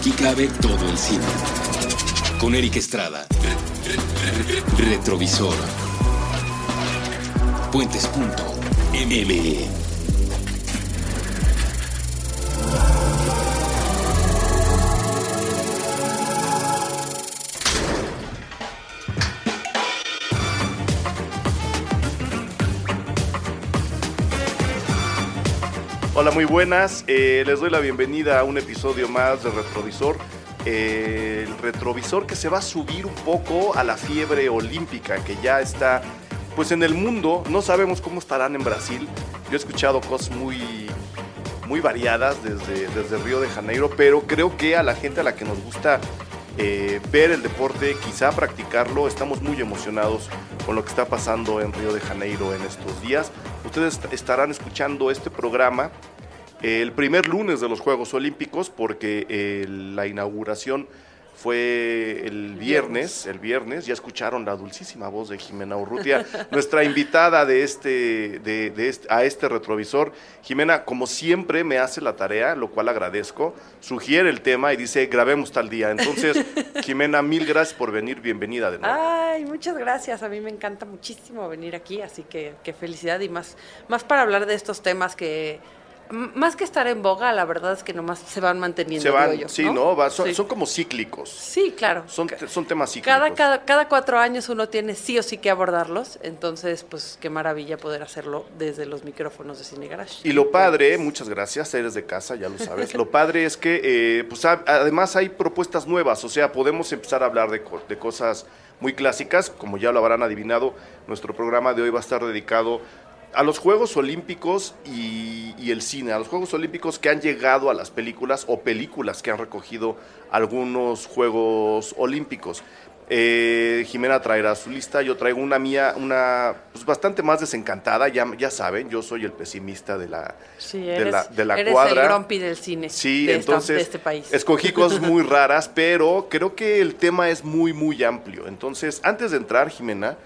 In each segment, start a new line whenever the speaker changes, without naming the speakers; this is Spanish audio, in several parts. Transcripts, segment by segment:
Aquí cabe todo el cine. Con Eric Estrada. Retrovisor. Puentes.me.
Hola, muy buenas. Les doy la bienvenida a un episodio más de Retrovisor. El retrovisor que se va a subir un poco a la fiebre olímpica que ya está pues en el mundo. No sabemos cómo estarán en Brasil. Yo he escuchado cosas muy variadas desde Río de Janeiro, pero creo que a la gente a la que nos gusta ver el deporte, quizá practicarlo, estamos muy emocionados con lo que está pasando en Río de Janeiro en estos días. Ustedes estarán escuchando este programa el primer lunes de los Juegos Olímpicos, porque la inauguración fue el viernes. Ya escucharon la dulcísima voz de Jimena Urrutia, nuestra invitada a este retrovisor. Jimena, como siempre, me hace la tarea, lo cual agradezco, sugiere el tema y dice, grabemos tal día. Entonces, Jimena, mil gracias por venir, bienvenida de nuevo.
Ay, muchas gracias, a mí me encanta muchísimo venir aquí, así que qué felicidad y más para hablar de estos temas que... Más que estar en boga, la verdad es que nomás se van manteniendo.
Sí, ¿no? Son como cíclicos.
Sí, claro.
Son temas cíclicos.
Cada 4 años uno tiene sí o sí que abordarlos, entonces, pues, qué maravilla poder hacerlo desde los micrófonos de Cine Garage.
Y lo padre, muchas gracias, eres de casa, ya lo sabes, lo padre es que, además hay propuestas nuevas, o sea, podemos empezar a hablar de cosas muy clásicas, como ya lo habrán adivinado, nuestro programa de hoy va a estar dedicado a los Juegos Olímpicos y el cine, a los Juegos Olímpicos que han llegado a las películas o películas que han recogido algunos Juegos Olímpicos. Jimena traerá su lista, yo traigo una mía, pues bastante más desencantada, ya saben, yo soy el pesimista de la
eres
cuadra.
El grumpy del cine,
sí,
de este país.
Escogí cosas muy raras, pero creo que el tema es muy amplio. Entonces, antes de entrar, Jimena,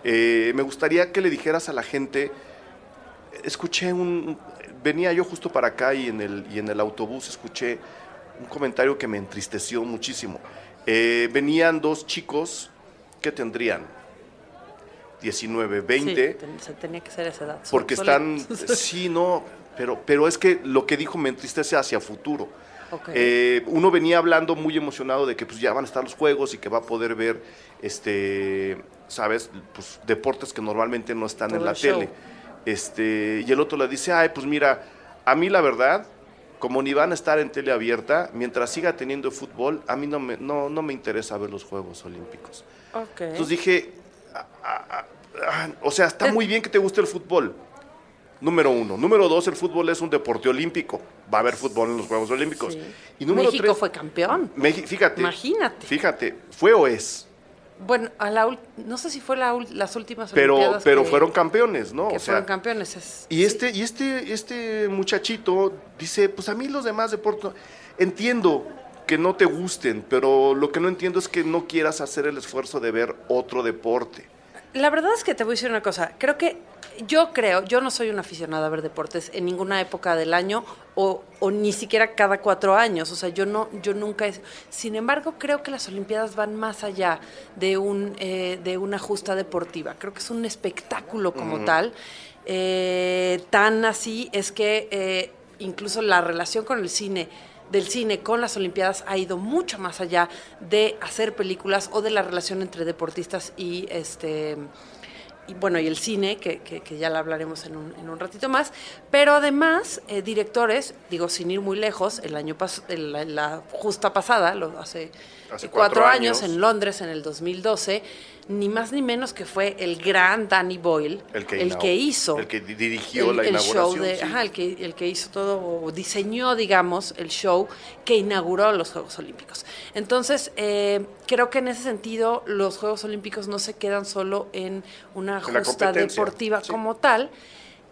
me gustaría que le dijeras a la gente, venía yo justo para acá y en el autobús escuché un comentario que me entristeció muchísimo. Venían 2 chicos que tendrían 19, 20.
Sí, tenía que ser esa edad.
Porque están, sí, no, pero es que lo que dijo me entristece hacia futuro.
Okay.
Uno venía hablando muy emocionado de que pues ya van a estar los juegos y que va a poder ver, ¿sabes? Pues deportes que normalmente no están en la tele. Y el otro le dice, pues mira, a mí la verdad, como ni van a estar en tele abierta, mientras siga teniendo fútbol, a mí no me interesa ver los Juegos Olímpicos.
Okay.
Entonces dije, o sea, está muy bien que te guste el fútbol, número 1. Número 2, el fútbol es un deporte olímpico, va a haber fútbol en los Juegos Olímpicos.
Sí.
Y número
México
3,
fue campeón.
Imagínate, ¿fue o es?
Bueno, no sé si fue las últimas Olimpiadas.
Pero fueron campeones, ¿no?
Que fueron campeones.
Y este muchachito dice, pues a mí los demás deportes, entiendo que no te gusten, pero lo que no entiendo es que no quieras hacer el esfuerzo de ver otro deporte.
La verdad es que te voy a decir una cosa, yo no soy una aficionada a ver deportes en ninguna época del año o ni siquiera cada 4 años, o sea, yo nunca sin embargo, creo que las Olimpiadas van más allá de una justa deportiva, creo que es un espectáculo como tal, tan así es que incluso la relación con del cine con las Olimpiadas ha ido mucho más allá de hacer películas o de la relación entre deportistas y el cine, que ya la hablaremos en un ratito más, pero además directores, sin ir muy lejos, la justa pasada, hace 4 años en Londres, en el 2012, ni más ni menos que fue el gran Danny Boyle, el que
dirigió la inauguración.
El que hizo todo, o diseñó, digamos, el show que inauguró los Juegos Olímpicos. Entonces, creo que en ese sentido los Juegos Olímpicos no se quedan solo en una justa deportiva como tal,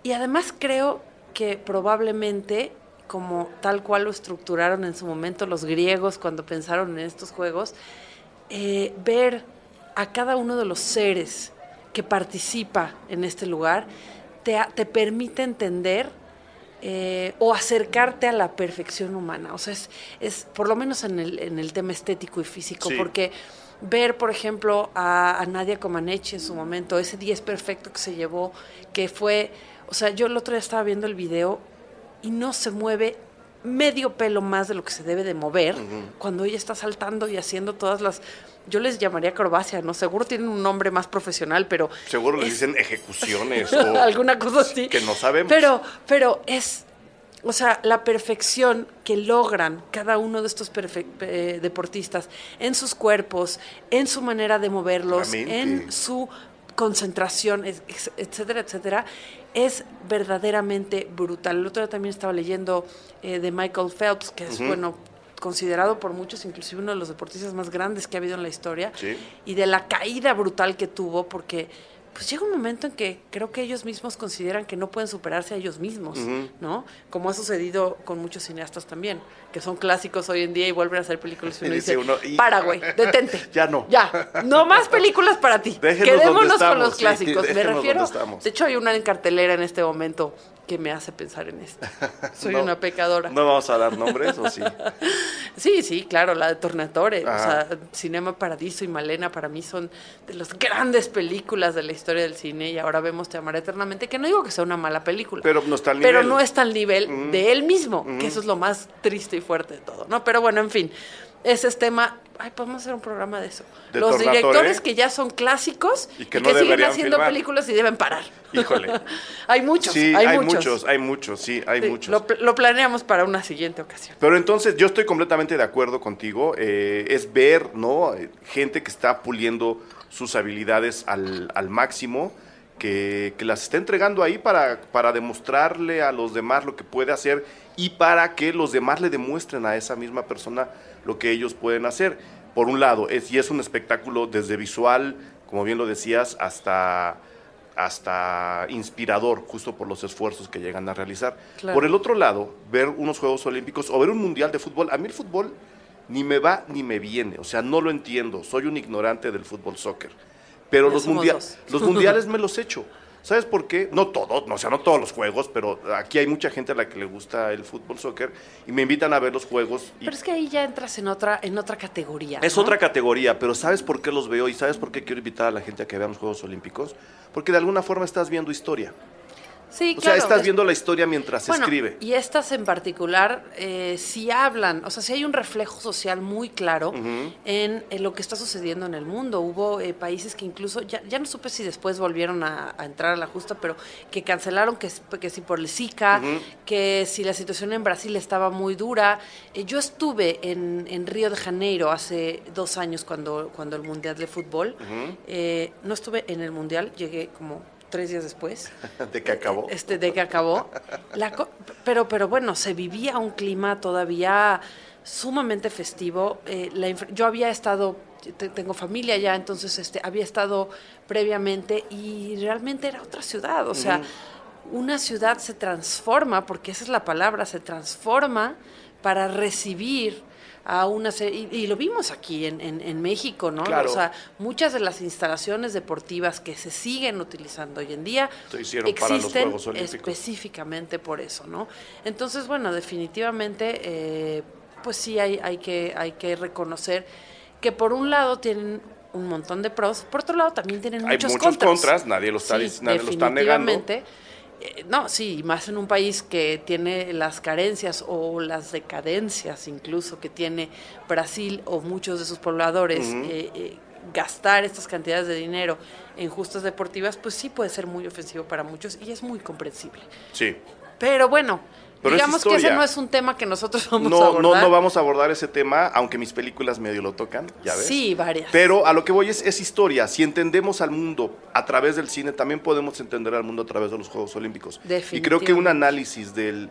y además creo que probablemente, como tal cual lo estructuraron en su momento los griegos cuando pensaron en estos Juegos, ver a cada uno de los seres que participa en este lugar te permite entender o acercarte a la perfección humana. O sea, es por lo menos en el tema estético y físico,
Sí.
porque ver, por ejemplo, a Nadia Comaneci en su momento, ese 10 perfecto que se llevó, que fue, o sea, yo el otro día estaba viendo el video y no se mueve medio pelo más de lo que se debe de mover cuando ella está saltando y haciendo todas las, yo les llamaría acrobacia, ¿no? Seguro tienen un nombre más profesional, pero
Seguro les dicen ejecuciones o
alguna cosa así.
que no sabemos.
Pero es, o sea, la perfección que logran cada uno de estos deportistas en sus cuerpos, en su manera de moverlos,
La mente.
en su concentración, etcétera, etcétera, es verdaderamente brutal. El otro día también estaba leyendo de Michael Phelps, que es, bueno, considerado por muchos, inclusive uno de los deportistas más grandes que ha habido en la historia,
Sí.
y de la caída brutal que tuvo, porque pues llega un momento en que creo que ellos mismos consideran que no pueden superarse a ellos mismos, ¿no? Como ha sucedido con muchos cineastas también, que son clásicos hoy en día y vuelven a hacer películas y uno dice, para, güey, detente.
Ya no.
Ya, no más películas para ti.
Déjenos
Quedémonos
donde
con
estamos,
los clásicos.
sí,
Me
déjenos
refiero,
donde estamos.
de hecho hay una en cartelera en este momento que me hace pensar en esto. Soy
No,
una pecadora.
¿No vamos a dar nombres o sí?
Sí, claro, la de Tornatore,
Ajá.
o sea, Cinema Paradiso y Malena para mí son de las grandes películas de la historia del cine y ahora vemos Te amaré eternamente, que no digo que sea una mala película,
Pero no está al
pero
nivel.
no está al nivel de él mismo, que eso es lo más triste y fuerte de todo, ¿no? Pero bueno, en fin, ese es tema, podemos hacer un programa de eso.
¿De
Los
Tornatore?
directores que ya son clásicos
Y que no
siguen
deberían
haciendo
filmar.
películas y deben parar.
Híjole.
Hay muchos,
Sí,
hay
hay
muchos.
muchos, sí, hay
Sí,
muchos.
lo planeamos para una siguiente ocasión.
Pero entonces yo estoy completamente de acuerdo contigo. Es ver, ¿no? Gente que está puliendo sus habilidades al máximo, que las está entregando ahí para demostrarle a los demás lo que puede hacer y para que los demás le demuestren a esa misma persona lo que ellos pueden hacer. Por un lado, y es un espectáculo desde visual, como bien lo decías, hasta inspirador, justo por los esfuerzos que llegan a realizar.
Claro.
Por el otro lado, ver unos Juegos Olímpicos o ver un Mundial de Fútbol, a mí el fútbol ni me va ni me viene, o sea, no lo entiendo, soy un ignorante del fútbol soccer, pero
Ya
los,
somos dos.
los mundiales me los echo. ¿Sabes por qué? No todos, no, o sea, no todos los juegos, pero aquí hay mucha gente a la que le gusta el fútbol soccer y me invitan a ver los juegos. Y
Pero es que ahí ya entras en otra categoría.
es
¿no?
otra categoría, pero ¿sabes por qué los veo y sabes por qué quiero invitar a la gente a que vean los Juegos Olímpicos? Porque de alguna forma estás viendo historia.
Sí,
O
claro.
sea, estás viendo la historia mientras se
Bueno,
escribe.
y estas en particular, sí hablan, o sea, sí hay un reflejo social muy claro en lo que está sucediendo en el mundo. Hubo países que incluso, ya no supe si después volvieron a entrar a la justa, pero que cancelaron que si por el Zika, que si la situación en Brasil estaba muy dura. Yo estuve en Río de Janeiro hace 2 años cuando el Mundial de Fútbol. No estuve en el Mundial, llegué como 3 días después.
De que acabó.
De que acabó. Pero bueno, se vivía un clima todavía sumamente festivo. Yo había estado, tengo familia allá, entonces había estado previamente y realmente era otra ciudad. O sea, una ciudad se transforma, porque esa es la palabra, se transforma para recibir a una serie, y lo vimos aquí en México, ¿no?
Claro.
O sea, muchas de las instalaciones deportivas que se siguen utilizando hoy en día
Se hicieron para los
existen
Juegos Olímpicos.
específicamente por eso, ¿no? Entonces, bueno, definitivamente, pues sí hay que reconocer que por un lado tienen un montón de pros, por otro lado también tienen
Hay
muchos
muchos
contras.
contras, nadie lo está negando.
Definitivamente. No, sí, más en un país que tiene las carencias o las decadencias incluso que tiene Brasil o muchos de sus pobladores, gastar estas cantidades de dinero en justas deportivas, pues sí puede ser muy ofensivo para muchos y es muy comprensible.
Sí.
Pero bueno,
Pero
digamos
es
que ese
historia.
no es un tema que nosotros vamos a
No
abordar.
vamos a abordar ese tema, aunque mis películas medio lo tocan, ya ves.
Sí, varias.
Pero a lo que voy es historia. Si entendemos al mundo a través del cine, también podemos entender al mundo a través de los Juegos Olímpicos. Y creo que un análisis de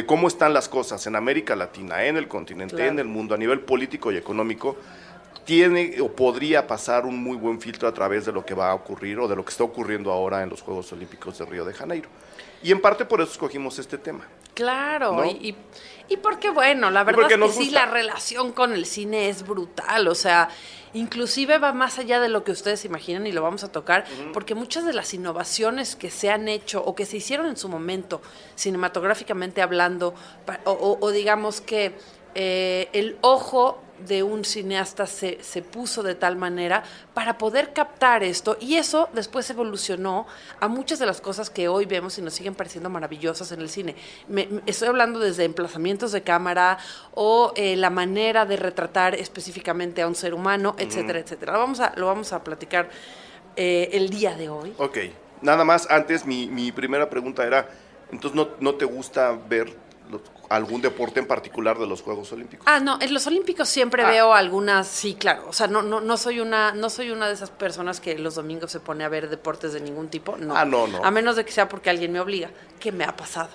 cómo están las cosas en América Latina, en el continente,
Claro.
en el mundo, a nivel político y económico, tiene o podría pasar un muy buen filtro a través de lo que va a ocurrir o de lo que está ocurriendo ahora en los Juegos Olímpicos de Río de Janeiro. Y en parte por eso escogimos este tema.
Claro,
¿no?
y porque bueno, la verdad es que sí, la relación con el cine es brutal, o sea, inclusive va más allá de lo que ustedes imaginan y lo vamos a tocar, porque muchas de las innovaciones que se han hecho o que se hicieron en su momento, cinematográficamente hablando, o digamos que el ojo de un cineasta se puso de tal manera para poder captar esto, y eso después evolucionó a muchas de las cosas que hoy vemos y nos siguen pareciendo maravillosas en el cine. Estoy hablando desde emplazamientos de cámara o la manera de retratar específicamente a un ser humano, etcétera, etcétera. Lo vamos a platicar el día de hoy.
Ok, nada más antes, mi primera pregunta era, entonces ¿no te gusta ver algún deporte en particular de los Juegos Olímpicos?
No, en los Olímpicos siempre veo algunas, sí, claro. O sea, no soy una de esas personas que los domingos se pone a ver deportes de ningún tipo. No.
No.
A menos de que sea porque alguien me obliga, que me ha pasado.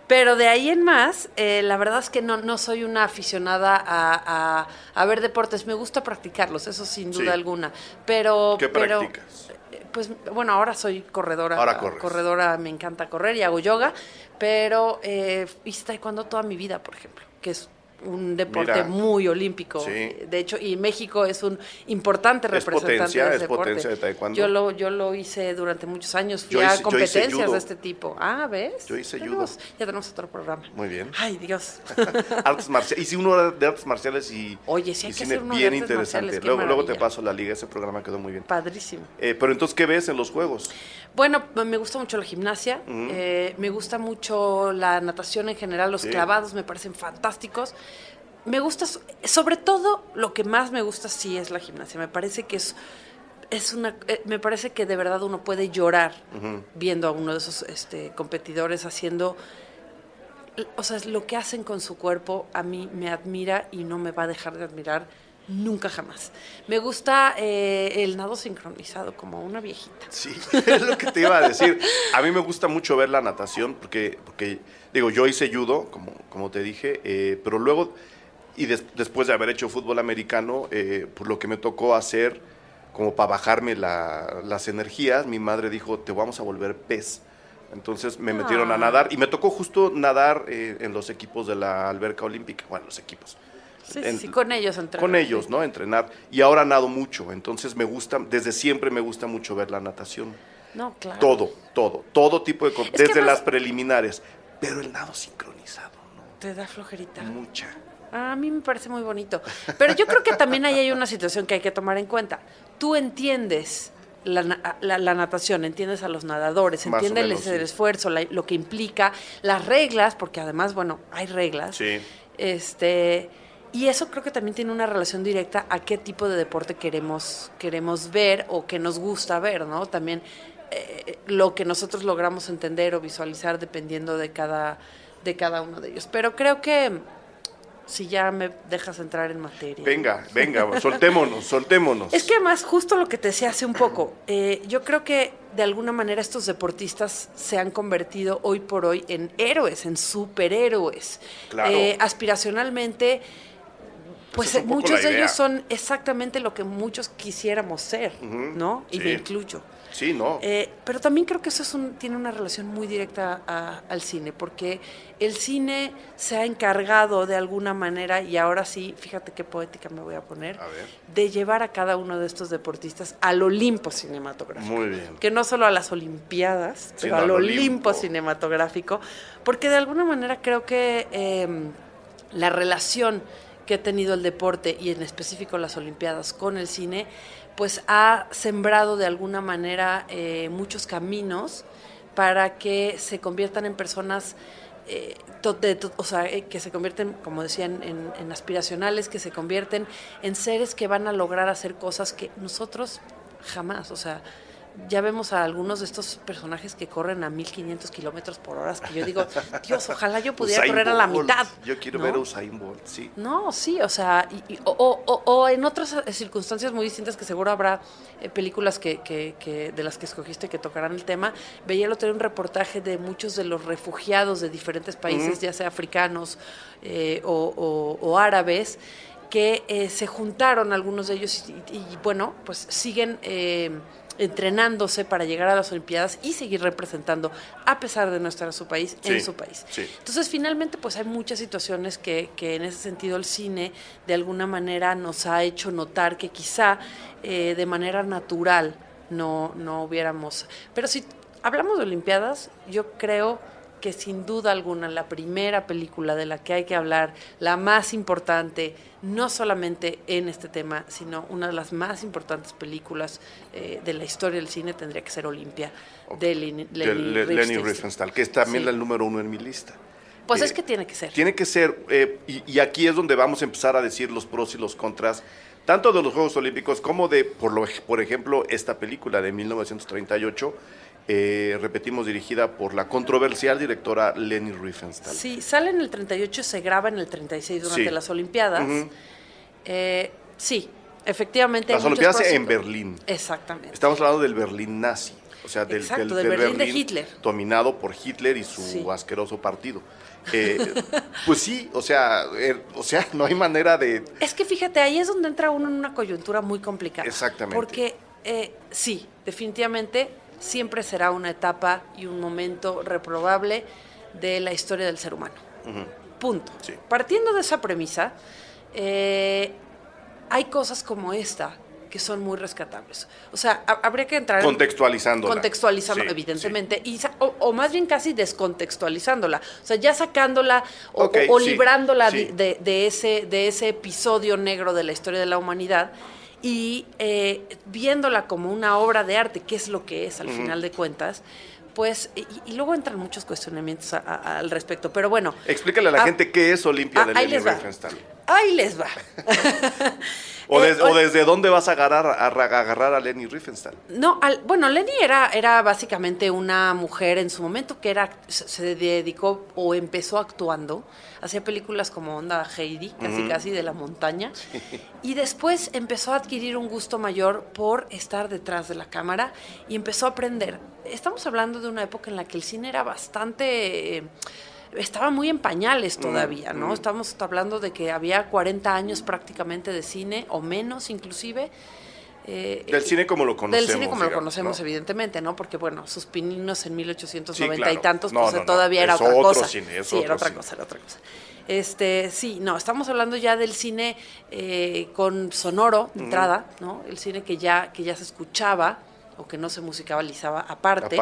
Pero de ahí en más, la verdad es que no soy una aficionada a ver deportes. Me gusta practicarlos, eso sin duda alguna.
¿Qué practicas?
Pues bueno, ahora soy corredora.
Ahora corres.
Corredora, me encanta correr y hago yoga, pero hice taekwondo toda mi vida, por ejemplo, que es un deporte muy olímpico.
Sí.
De hecho, y México es un importante representante de ese deporte.
Potencia de taekwondo.
Yo lo hice durante muchos años, fui a competencias de este tipo. ¿Ves?
Yo hice judo.
Ya tenemos otro programa.
Muy bien.
Ay, Dios.
Artes marciales. Hice uno de artes marciales y
oye, sí hay que hacer uno
bien
de artes
interesante.
marciales,
Luego te paso la liga, ese programa quedó muy bien.
Padrísimo.
Pero entonces, ¿qué ves en los Juegos?
Bueno, me gusta mucho la gimnasia, me gusta mucho la natación en general, los clavados me parecen fantásticos. Me gusta, sobre todo, lo que más me gusta sí es la gimnasia. Me parece que me parece que de verdad uno puede llorar viendo a uno de esos competidores haciendo, o sea, lo que hacen con su cuerpo a mí me admira y no me va a dejar de admirar nunca jamás. Me gusta el nado sincronizado, como una viejita.
Sí, es lo que te iba a decir. A mí me gusta mucho ver la natación porque digo, yo hice judo, como te dije, pero luego, y después de haber hecho fútbol americano, por lo que me tocó hacer, como para bajarme las energías, mi madre dijo, te vamos a volver pez. Entonces me metieron a nadar, y me tocó justo nadar en los equipos de la alberca olímpica. Bueno, los equipos.
Sí, con ellos entrenar.
Con ellos, ¿no? Entrenar. Y ahora nado mucho, entonces desde siempre me gusta mucho ver la natación.
No, claro.
Todo tipo de desde las preliminares. Pero el nado sincronizado, ¿no?
Te da flojerita.
Mucha.
A mí me parece muy bonito. Pero yo creo que también ahí hay una situación que hay que tomar en cuenta. Tú entiendes la natación, entiendes a los nadadores, entiendes el esfuerzo, lo que implica, las reglas, porque además, bueno, hay reglas.
Sí.
Y eso creo que también tiene una relación directa a qué tipo de deporte queremos ver o que nos gusta ver, ¿no? También lo que nosotros logramos entender o visualizar dependiendo de cada uno de ellos. Pero creo que si ya me dejas entrar en materia.
Venga, soltémonos.
Es que además, justo lo que te decía hace un poco, yo creo que de alguna manera estos deportistas se han convertido hoy por hoy en héroes, en superhéroes.
Claro.
Aspiracionalmente, pues
es
muchos de ellos son exactamente lo que muchos quisiéramos ser, ¿no? Y me incluyo.
Sí, ¿no?
Pero también creo que eso tiene una relación muy directa al cine, porque el cine se ha encargado de alguna manera, y ahora sí, fíjate qué poética me voy a poner, de llevar a cada uno de estos deportistas al Olimpo cinematográfico.
Muy bien.
Que no solo a las Olimpiadas, sino al Olimpo cinematográfico, porque de alguna manera creo que la relación que ha tenido el deporte, y en específico las Olimpiadas, con el cine, pues ha sembrado de alguna manera muchos caminos para que se conviertan en personas, que se convierten, como decían, en aspiracionales, que se convierten en seres que van a lograr hacer cosas que nosotros jamás, o sea, ya vemos a algunos de estos personajes que corren a 1500 kilómetros por hora, que yo digo, Dios, ojalá yo pudiera
Usain
correr a la
Bolt.
mitad.
Yo quiero ver a Usain Bolt, sí.
No, sí, o sea, o en otras circunstancias muy distintas, que seguro habrá películas que de las que escogiste que tocarán el tema. Veía el otro día un reportaje de muchos de los refugiados de diferentes países, ya sea africanos o árabes, que se juntaron algunos de ellos y bueno, pues siguen entrenándose para llegar a las Olimpiadas y seguir representando, a pesar de no estar en su país, en su país.
Sí.
Entonces, finalmente, pues hay muchas situaciones que en ese sentido el cine, de alguna manera, nos ha hecho notar que quizá de manera natural no hubiéramos... Pero si hablamos de Olimpiadas, yo creo que sin duda alguna la primera película de la que hay que hablar, la más importante, no solamente en este tema, sino una de las más importantes películas de la historia del cine, tendría que ser Olimpia, de
Leni Riefenstahl, que es también el número 1 en mi lista.
Pues es que tiene que ser.
Tiene que ser, y aquí es donde vamos a empezar a decir los pros y los contras, tanto de los Juegos Olímpicos como de, por ejemplo, esta película de 1938, repetimos, dirigida por la controversial directora Leni Riefenstahl.
Sí, sale en el 38 y se graba en el 36 durante las Olimpiadas. Uh-huh. Sí, efectivamente.
Las Olimpiadas en Berlín.
Exactamente.
Estamos hablando del Berlín nazi, o sea, del
Berlín de Hitler.
Dominado por Hitler y su asqueroso partido. Pues sí, o sea, no hay manera de...
Es que fíjate, ahí es donde entra uno en una coyuntura muy complicada.
Exactamente.
Porque sí, definitivamente siempre será una etapa y un momento reprobable de la historia del ser humano. Uh-huh. Punto. Sí. Partiendo de esa premisa, hay cosas como esta que son muy rescatables. O sea, habría que entrar...
Contextualizándola,
evidentemente, sí. O más bien casi descontextualizándola. O sea, ya sacándola o librándola de ese episodio negro de la historia de la humanidad y viéndola como una obra de arte, que es lo que es al final de cuentas, pues, y luego entran muchos cuestionamientos al respecto, pero bueno.
Explícale a la gente qué es Olimpia de Leni Riefenstahl.
Ahí les va.
O desde dónde vas a agarrar a Leni Riefenstahl.
No, bueno, Leni era básicamente una mujer en su momento que se dedicó o empezó actuando. Hacía películas como Onda Heidi, casi de la montaña. Sí. Y después empezó a adquirir un gusto mayor por estar detrás de la cámara y empezó a aprender. Estamos hablando de una época en la que el cine era bastante... estaba muy en pañales todavía, ¿no? Estamos hablando de que había 40 años prácticamente de cine, o menos inclusive.
Del cine como lo conocemos.
Del cine como lo conocemos, ¿no? Evidentemente, ¿no? Porque, bueno, sus pininos en 1890 y tantos, todavía era otra cosa. Era otra cosa. Estamos hablando ya del cine con sonoro, de entrada, ¿no? El cine que ya se escuchaba o que no se musicalizaba aparte.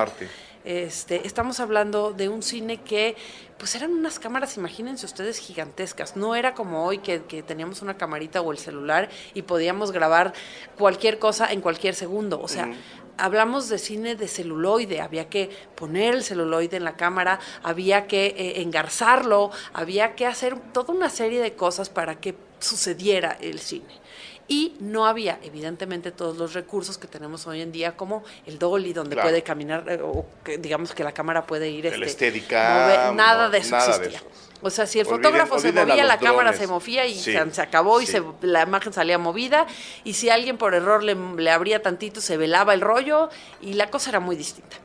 Estamos hablando de un cine que, pues eran unas cámaras, imagínense ustedes, gigantescas. No era como hoy que teníamos una camarita o el celular y podíamos grabar cualquier cosa en cualquier segundo. O sea, hablamos de cine de celuloide, había que poner el celuloide en la cámara, había que engarzarlo, había que hacer toda una serie de cosas para que sucediera el cine. Y no había, evidentemente, todos los recursos que tenemos hoy en día, como el dolly, donde puede caminar, o que, digamos que la cámara puede ir...
El Steadicam,
nada de eso existía. O sea, si el fotógrafo se movía, la cámara se movía y se acabó y la imagen salía movida. Y si alguien por error le abría tantito, se velaba el rollo y la cosa era muy distinta.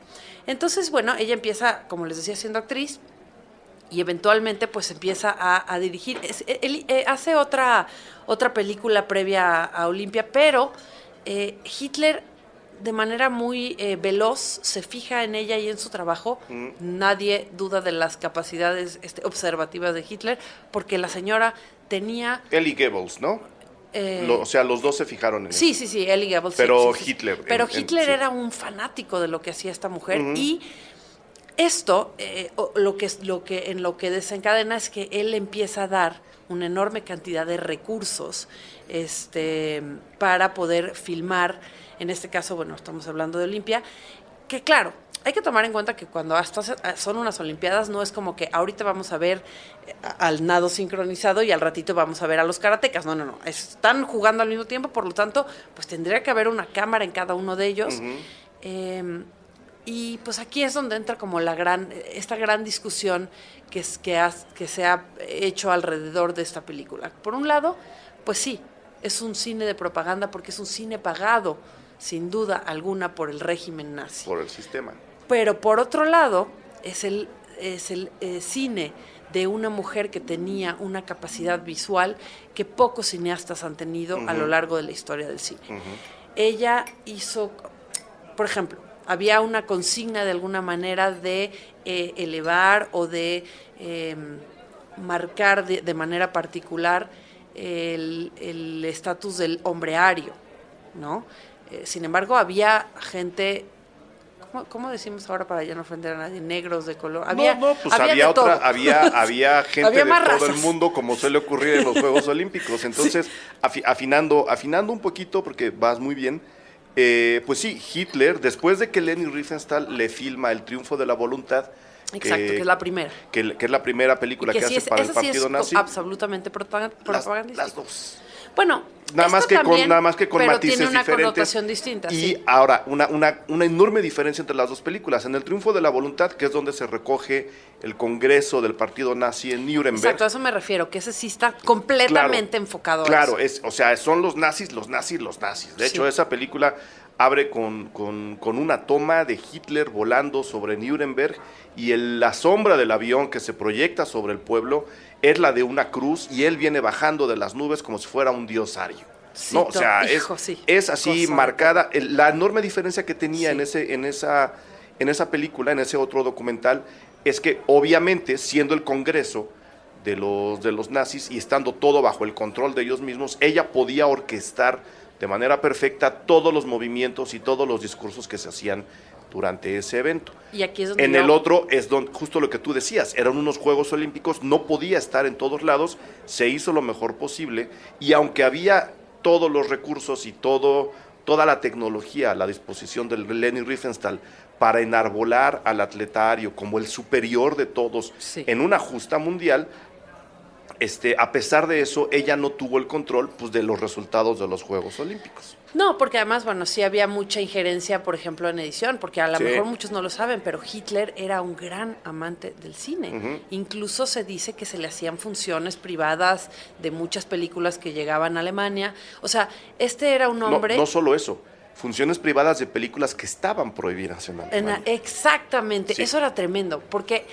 Entonces, bueno, ella empieza, como les decía, siendo actriz y eventualmente pues empieza a dirigir. Hace otra película previa a Olimpia, pero Hitler de manera muy veloz se fija en ella y en su trabajo. Nadie duda de las capacidades observativas de Hitler, porque la señora tenía...
Elie Goebbels, ¿no? O sea, los dos se fijaron en eso.
Sí, Elie Goebbels.
Pero Hitler...
Pero Hitler era un fanático de lo que hacía esta mujer y... Esto, lo que desencadena es que él empieza a dar una enorme cantidad de recursos para poder filmar, en este caso, bueno, estamos hablando de Olimpia, que claro, hay que tomar en cuenta que cuando son unas Olimpiadas no es como que ahorita vamos a ver al nado sincronizado y al ratito vamos a ver a los karatecas, no, están jugando al mismo tiempo, por lo tanto, pues tendría que haber una cámara en cada uno de ellos. Y pues aquí es donde entra como esta gran discusión que se ha hecho alrededor de esta película. Por un lado, pues sí, es un cine de propaganda porque es un cine pagado, sin duda alguna, por el régimen nazi.
Por el sistema.
Pero por otro lado, es el cine de una mujer que tenía una capacidad visual que pocos cineastas han tenido a lo largo de la historia del cine. Ella hizo, por ejemplo, había una consigna de alguna manera de elevar o de marcar de manera particular el estatus del hombre ario, ¿no? Sin embargo, había gente, ¿cómo decimos ahora para ya no ofender a nadie? Negros, de color. Había
gente
había
de
más
todo
razas.
el mundo, como suele ocurrir en los Juegos Olímpicos. Entonces, afinando un poquito, porque vas muy bien, pues sí, Hitler, después de que Leni Riefenstahl le filma El triunfo de la voluntad,
Exacto, que es la primera.
que es la primera película que hace para el partido nazi.
Absolutamente propagandística.
Las dos.
Bueno,
Nada más que con
pero
matices
tiene una
diferentes.
connotación distinta.
Y
sí.
ahora, una enorme diferencia entre las dos películas. En El triunfo de la voluntad, que es donde se recoge el congreso del partido nazi en Nuremberg.
Exacto, a eso me refiero, que ese sí está completamente enfocado a eso.
O sea, son los nazis. De hecho, esa película abre con una toma de Hitler volando sobre Nuremberg y la sombra del avión que se proyecta sobre el pueblo es la de una cruz y él viene bajando de las nubes como si fuera un dios ario.
Sí,
¿no? O sea,
sí.
es así
Cosa.
marcada. La enorme diferencia que tenía
Sí.
en esa película, en ese otro documental, es que obviamente siendo el Congreso de los nazis y estando todo bajo el control de ellos mismos, ella podía orquestar de manera perfecta todos los movimientos y todos los discursos que se hacían durante ese evento.
Y aquí es donde
En el otro es donde, justo lo que tú decías, eran unos Juegos Olímpicos, no podía estar en todos lados, se hizo lo mejor posible y aunque había todos los recursos y toda la tecnología a la disposición de Leni Riefenstahl para enarbolar al atleta ario como el superior de todos en una justa mundial, a pesar de eso, ella no tuvo el control pues, de los resultados de los Juegos Olímpicos.
No, porque además, bueno, sí había mucha injerencia, por ejemplo, en edición, porque a lo mejor muchos no lo saben, pero Hitler era un gran amante del cine. Incluso se dice que se le hacían funciones privadas de muchas películas que llegaban a Alemania. O sea, era un hombre...
No solo eso, funciones privadas de películas que estaban prohibidas en Alemania.
Exactamente,
Sí.
eso era tremendo, porque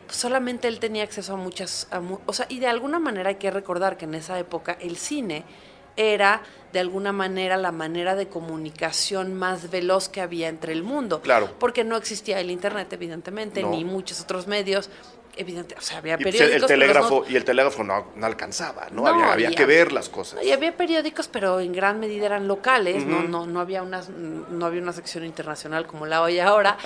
solamente él tenía acceso a muchas... o sea, y de alguna manera hay que recordar que en esa época el cine era de alguna manera la manera de comunicación más veloz que había entre el mundo.
Claro.
Porque no existía el internet, evidentemente,
No.
ni muchos otros medios. O sea, había
Y pues,
periódicos.
el telégrafo no alcanzaba, ¿no? Había que ver las cosas.
Y había periódicos, pero en gran medida eran locales, no había una sección internacional como la hay ahora.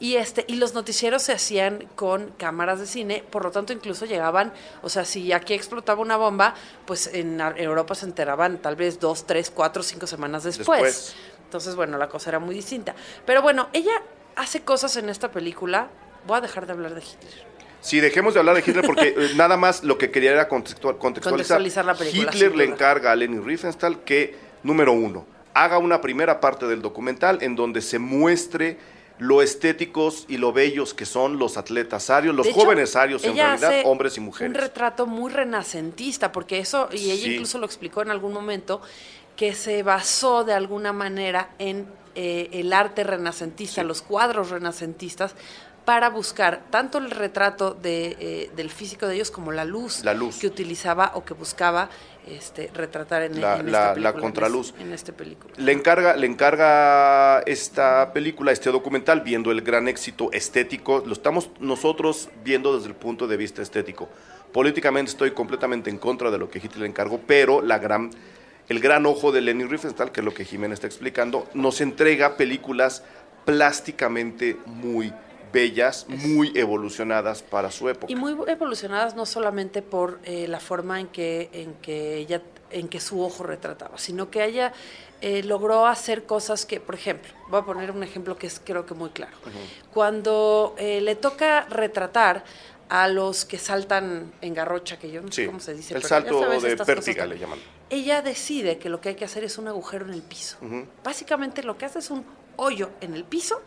y los noticieros se hacían con cámaras de cine, por lo tanto incluso llegaban, o sea, si aquí explotaba una bomba, pues en Europa se enteraban tal vez 2, 3, 4, 5 semanas después. Entonces, bueno, la cosa era muy distinta. Pero bueno, ella hace cosas en esta película. Voy a dejar de hablar de Hitler.
Sí, dejemos de hablar de Hitler porque nada más lo que quería era contextualizar
la película.
Hitler le encarga a Leni Riefenstahl que, número 1, haga una primera parte del documental en donde se muestre lo estéticos y lo bellos que son los atletas arios, los jóvenes arios en realidad, hombres y mujeres.
Un retrato muy renacentista, porque eso, y ella
Sí.
incluso lo explicó en algún momento, que se basó de alguna manera en el arte renacentista, los cuadros renacentistas, para buscar tanto el retrato del físico de ellos como la luz que utilizaba o que buscaba retratar en esta película,
la contraluz.
En esta película.
Le encarga esta película, este documental, viendo el gran éxito estético. Lo estamos nosotros viendo desde el punto de vista estético. Políticamente estoy completamente en contra de lo que Hitler le encargó, pero el gran ojo de Leni Riefenstahl, que es lo que Jimena está explicando, nos entrega películas plásticamente muy bellas, muy evolucionadas para su época.
Y muy evolucionadas no solamente por la forma en que su ojo retrataba, sino que ella logró hacer cosas que, por ejemplo, voy a poner un ejemplo que es creo que muy claro. Cuando le toca retratar a los que saltan en garrocha, que yo no sé cómo se dice.
El
pero
salto
ya sabes,
de
estas
pértiga
cosas
le llaman.
Ella decide que lo que hay que hacer es un agujero en el piso. Básicamente lo que hace es un hoyo en el piso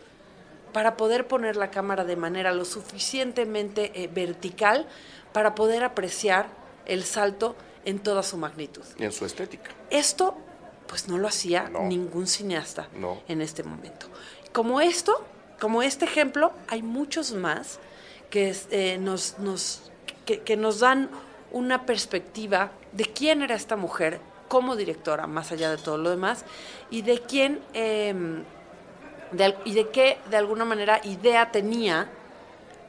para poder poner la cámara de manera lo suficientemente vertical para poder apreciar el salto en toda su magnitud.
Y en su estética.
Esto, pues no lo hacía ningún cineasta en este momento. Como este ejemplo, hay muchos más que que nos dan una perspectiva de quién era esta mujer como directora, más allá de todo lo demás, y de quién, y de qué, de alguna manera, idea tenía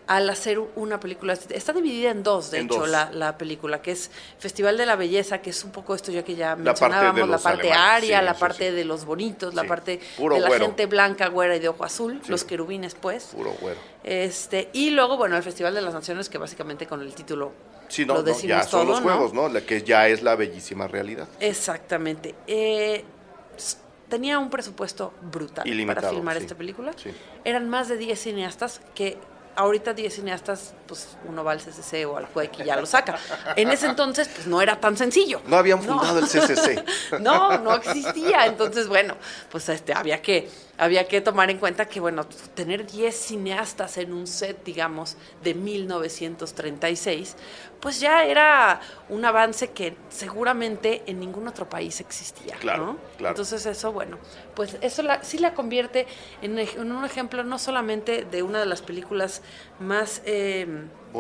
al hacer una película. Está dividida en dos, de hecho, la película, que es Festival de la Belleza, que es un poco esto ya que ya mencionábamos, la parte aria, la parte de los bonitos, la parte de la gente blanca, güera y de ojo azul, los querubines, pues.
Puro güero.
Y luego, bueno, el Festival de las Naciones, que básicamente con el título lo decimos
ya son
todo,
los juegos, ¿no? La que ya es la bellísima realidad.
Exactamente. Tenía un presupuesto brutal
ilimitado,
para filmar esta película.
Sí.
Eran más de 10 cineastas que... Ahorita 10 cineastas, pues uno va al CCC o al CUEC y ya lo saca. En ese entonces, pues no era tan sencillo.
No habían fundado el CCC.
No existía. Entonces, bueno, pues había que tomar en cuenta que, bueno, tener 10 cineastas en un set, digamos, de 1936, pues ya era un avance que seguramente en ningún otro país existía.
Claro,
¿no?
claro.
Entonces eso, bueno, pues eso sí la convierte en un ejemplo no solamente de una de las películas más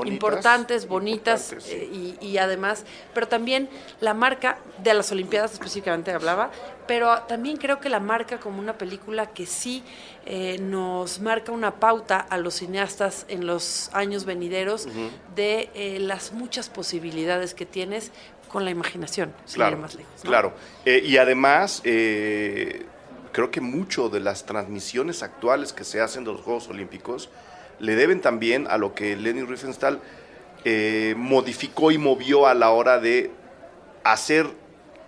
importantes, bonitas,
sí.
y además, pero también la marca de las Olimpiadas específicamente hablaba, pero también creo que la marca como una película que sí nos marca una pauta a los cineastas en los años venideros de las muchas posibilidades que tienes con la imaginación, sin ir más lejos, ¿no?
Claro, y además creo que mucho de las transmisiones actuales que se hacen de los Juegos Olímpicos le deben también a lo que Leni Riefenstahl modificó y movió a la hora de hacer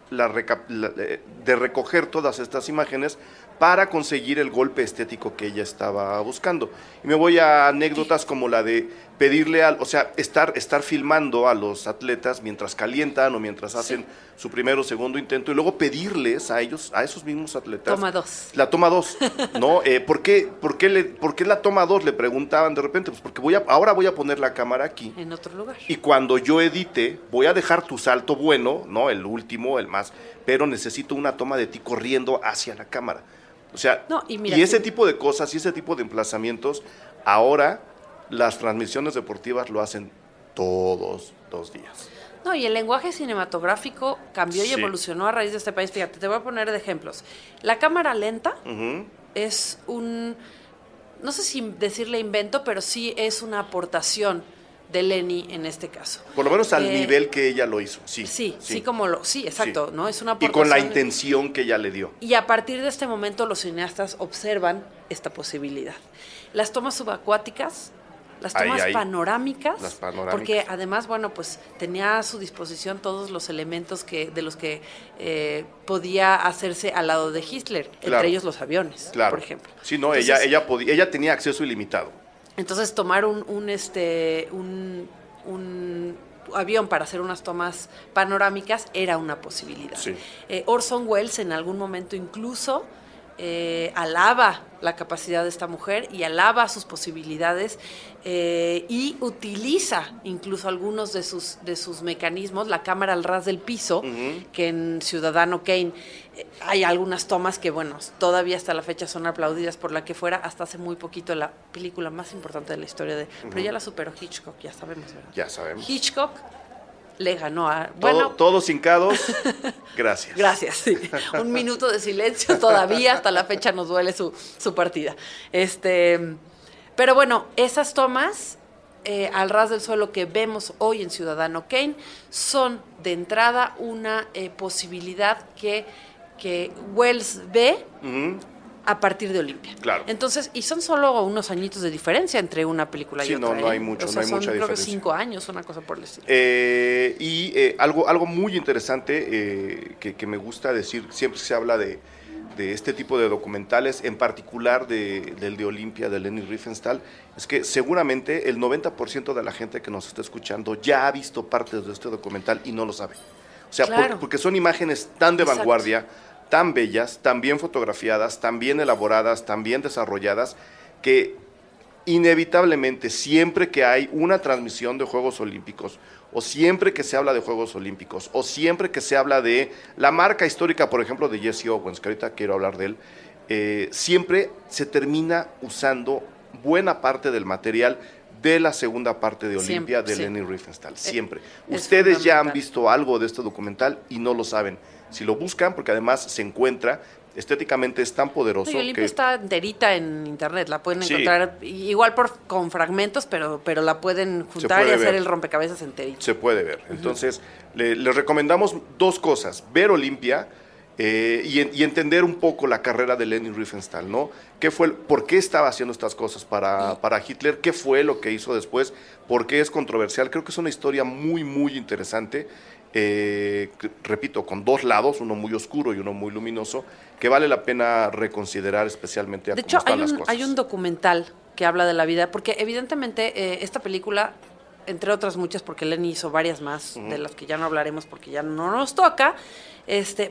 de recoger todas estas imágenes para conseguir el golpe estético que ella estaba buscando. Y me voy a anécdotas como la de pedirle estar filmando a los atletas mientras calientan o mientras hacen su primero o segundo intento y luego pedirles a ellos, a esos mismos atletas.
Toma 2.
La toma 2, ¿no? ¿Por qué la toma 2? Le preguntaban de repente, pues porque ahora voy a poner la cámara aquí.
En otro lugar.
Y cuando yo edite, voy a dejar tu salto bueno, ¿no? El último, el más, pero necesito una toma de ti corriendo hacia la cámara. O sea, y ese tipo de cosas y ese tipo de emplazamientos, ahora las transmisiones deportivas lo hacen todos los días.
No, y el lenguaje cinematográfico cambió y evolucionó a raíz de este país. Fíjate, te voy a poner de ejemplos. La cámara lenta es no sé si decirle invento, pero sí es una aportación de Leni en este caso.
Por lo menos al nivel que ella lo hizo, sí,
exacto, ¿no? Es una aportación.
Y con la intención que ella le dio.
Y a partir de este momento los cineastas observan esta posibilidad. Las tomas subacuáticas, las tomas panorámicas, porque además, bueno, pues tenía a su disposición todos los elementos de los que podía hacerse al lado de Hitler, entre ellos los aviones, por ejemplo.
Sí, no, entonces, ella tenía acceso ilimitado.
Entonces tomar un avión para hacer unas tomas panorámicas era una posibilidad.
Sí.
Orson Welles en algún momento incluso alaba la capacidad de esta mujer y alaba sus posibilidades y utiliza incluso algunos de sus mecanismos, la cámara al ras del piso, que en Ciudadano Kane hay algunas tomas que, bueno, todavía hasta la fecha son aplaudidas por la que fuera, hasta hace muy poquito la película más importante de la historia pero ya la superó Hitchcock, ya sabemos, ¿verdad?
Ya sabemos.
Hitchcock le ganó a...
Todos hincados, gracias.
Gracias, sí. Un minuto de silencio todavía, hasta la fecha nos duele su partida. Pero bueno, esas tomas al ras del suelo que vemos hoy en Ciudadano Kane son de entrada una posibilidad que Wells ve a partir de Olimpia.
Claro.
Entonces, y son solo unos añitos de diferencia entre una película y otra.
No hay mucho,
o sea,
no hay mucha
creo
diferencia.
que 5 años, una cosa por el estilo.
Algo muy interesante que me gusta decir, siempre se habla de este tipo de documentales, en particular del de Olimpia, de Leni Riefenstahl, es que seguramente el 90% de la gente que nos está escuchando ya ha visto partes de este documental y no lo sabe. O sea, porque son imágenes tan de vanguardia, tan bellas, tan bien fotografiadas, tan bien elaboradas, tan bien desarrolladas, que inevitablemente siempre que hay una transmisión de Juegos Olímpicos, o siempre que se habla de Juegos Olímpicos, o siempre que se habla de la marca histórica, por ejemplo, de Jesse Owens, que ahorita quiero hablar de él, siempre se termina usando buena parte del material de la segunda parte de Olimpia
Siempre,
de
sí.
Leni Riefenstahl, siempre.
Es
Ustedes ya han
fundamental.
visto algo de este documental y no lo saben. Si lo buscan, porque además se encuentra, estéticamente es tan poderoso
No, y Olimpia
que...
está enterita en internet, la pueden
Sí.
encontrar igual con fragmentos, pero la pueden juntar y
puede
hacer
ver.
el rompecabezas enterito.
Se puede ver. Entonces, les recomendamos dos cosas. Ver Olimpia y entender un poco la carrera de Leni Riefenstahl, ¿no? ¿Por qué estaba haciendo estas cosas para Hitler? ¿Qué fue lo que hizo después? ¿Por qué es controversial? Creo que es una historia muy, muy interesante. Repito, con dos lados, uno muy oscuro y uno muy luminoso, que vale la pena reconsiderar, especialmente a
De
cómo
hecho,
están las cosas.
hay un documental que habla de la vida, porque evidentemente esta película, entre otras muchas, porque Leni hizo varias más, de las que ya no hablaremos porque ya no nos toca,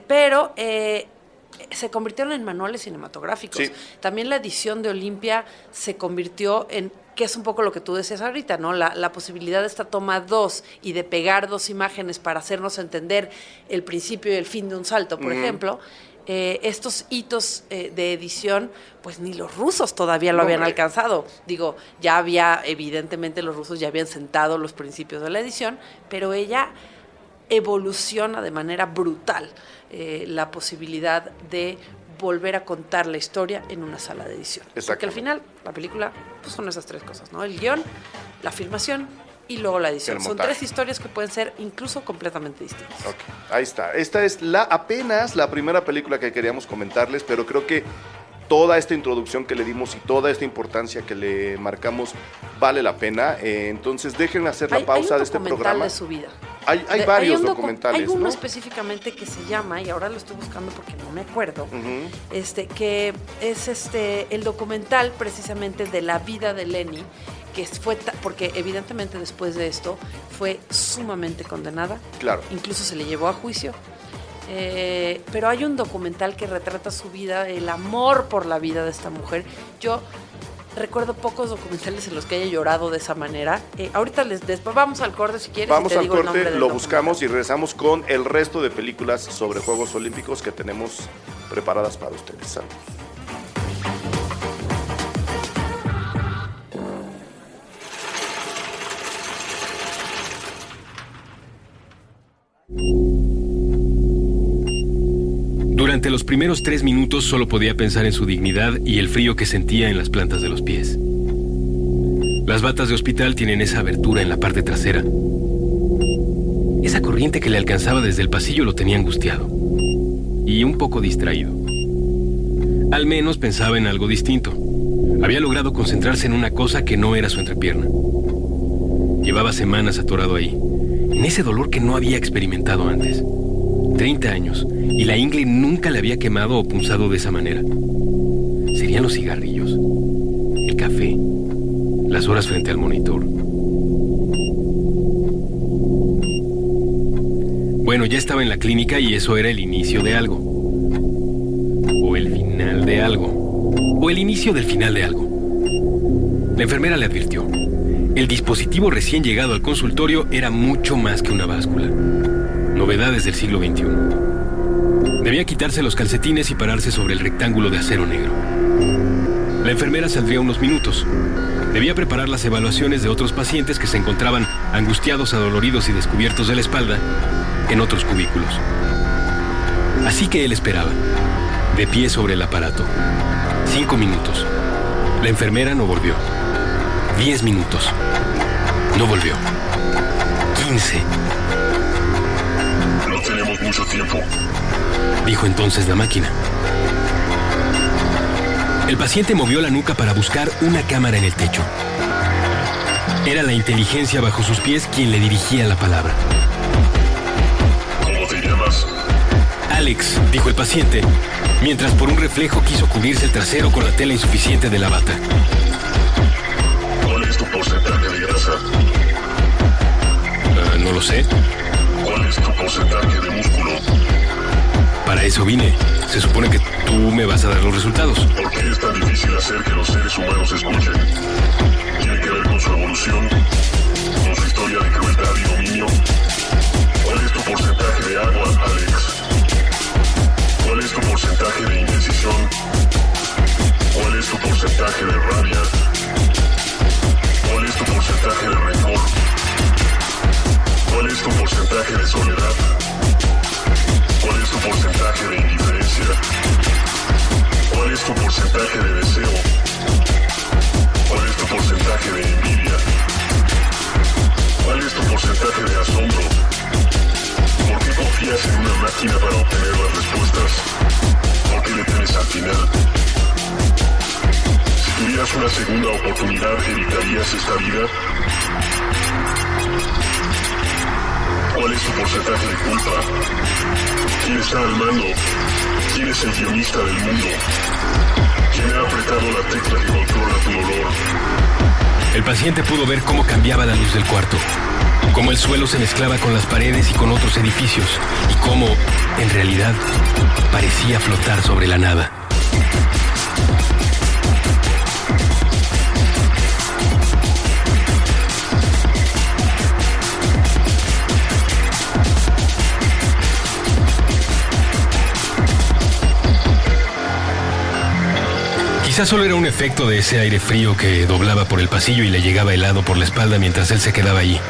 pero se convirtieron en manuales cinematográficos.
Sí.
También la edición de Olimpia se convirtió en, que es un poco lo que tú decías ahorita, ¿no? La posibilidad de esta toma 2 y de pegar dos imágenes para hacernos entender el principio y el fin de un salto, por ejemplo. Estos hitos de edición, pues ni los rusos todavía lo habían alcanzado. Digo, ya había, evidentemente los rusos ya habían sentado los principios de la edición, pero ella evoluciona de manera brutal la posibilidad de volver a contar la historia en una sala de edición. Porque al final, la película, pues son esas tres cosas, ¿no? El guión, la filmación y luego la edición. Son tres historias que pueden ser incluso completamente distintas.
Ok, ahí está. Esta es apenas la primera película que queríamos comentarles, pero creo que toda esta introducción que le dimos y toda esta importancia que le marcamos vale la pena. Entonces déjenme hacer la pausa de este programa.
De su vida.
Hay varios documentales,
Hay uno
¿no?
específicamente que se llama, y ahora lo estoy buscando porque no me acuerdo, que es el documental precisamente de la vida de Leni, que fue porque evidentemente después de esto fue sumamente condenada.
Claro.
Incluso se le llevó a juicio. Pero hay un documental que retrata su vida, el amor por la vida de esta mujer. Yo recuerdo pocos documentales en los que haya llorado de esa manera. Ahorita después vamos al corte si quieres.
Vamos
y te
al
digo el nombre
corte,
del
lo
documental.
buscamos y regresamos con el resto de películas sobre Juegos Olímpicos que tenemos preparadas para ustedes. Saludos.
Durante los primeros 3 minutos solo podía pensar en su dignidad y el frío que sentía en las plantas de los pies. Las batas de hospital tienen esa abertura en la parte trasera. Esa corriente que le alcanzaba desde el pasillo lo tenía angustiado y un poco distraído. Al menos pensaba en algo distinto. Había logrado concentrarse en una cosa que no era su entrepierna. Llevaba semanas atorado ahí, en ese dolor que no había experimentado antes. 30 años, y la ingle nunca le había quemado o punzado de esa manera. ¿Serían los cigarrillos? ¿El café? ¿Las horas frente al monitor? Bueno, ya estaba en la clínica y eso era el inicio de algo. O el final de algo. O el inicio del final de algo. La enfermera le advirtió. El dispositivo recién llegado al consultorio era mucho más que una báscula. Novedades del siglo XXI. Debía quitarse los calcetines y pararse sobre el rectángulo de acero negro. La enfermera saldría unos minutos. Debía preparar las evaluaciones de otros pacientes que se encontraban angustiados, adoloridos y descubiertos de la espalda en otros cubículos. Así que él esperaba, de pie sobre el aparato. 5 minutos. La enfermera no volvió. 10 minutos. No volvió. 15.
No tenemos mucho tiempo,
dijo entonces la máquina. El paciente movió la nuca para buscar una cámara en el techo. Era la inteligencia bajo sus pies quien le dirigía la palabra.
¿Cómo te llamas?
Alex, dijo el paciente, mientras por un reflejo quiso cubrirse el trasero con la tela insuficiente de la bata.
¿Cuál es tu porcentaje de grasa?
No lo sé.
¿Cuál es tu porcentaje de músculo?
Para eso vine. Se supone que tú me vas a dar los resultados.
¿Por qué es tan difícil hacer que los seres humanos escuchen? ¿Tiene que ver con su evolución? ¿Con su historia de crueldad y dominio? ¿Cuál es tu porcentaje de agua, Alex? ¿Cuál es tu porcentaje de indecisión? ¿Cuál es tu porcentaje de rabia? ¿Cuál es tu porcentaje porcentaje de asombro? ¿Por qué confías en una máquina para obtener las respuestas? ¿Por qué le temes al final? Si tuvieras una segunda oportunidad, ¿evitarías esta vida? ¿Cuál es tu porcentaje de culpa? ¿Quién está al mando? ¿Quién es el guionista del mundo? ¿Quién ha apretado la tecla que controla tu dolor?
El paciente pudo ver cómo cambiaba la luz del cuarto, cómo el suelo se mezclaba con las paredes y con otros edificios, y cómo, en realidad, parecía flotar sobre la nada. Quizás solo era un efecto de ese aire frío que doblaba por el pasillo y le llegaba helado por la espalda mientras él se quedaba allí,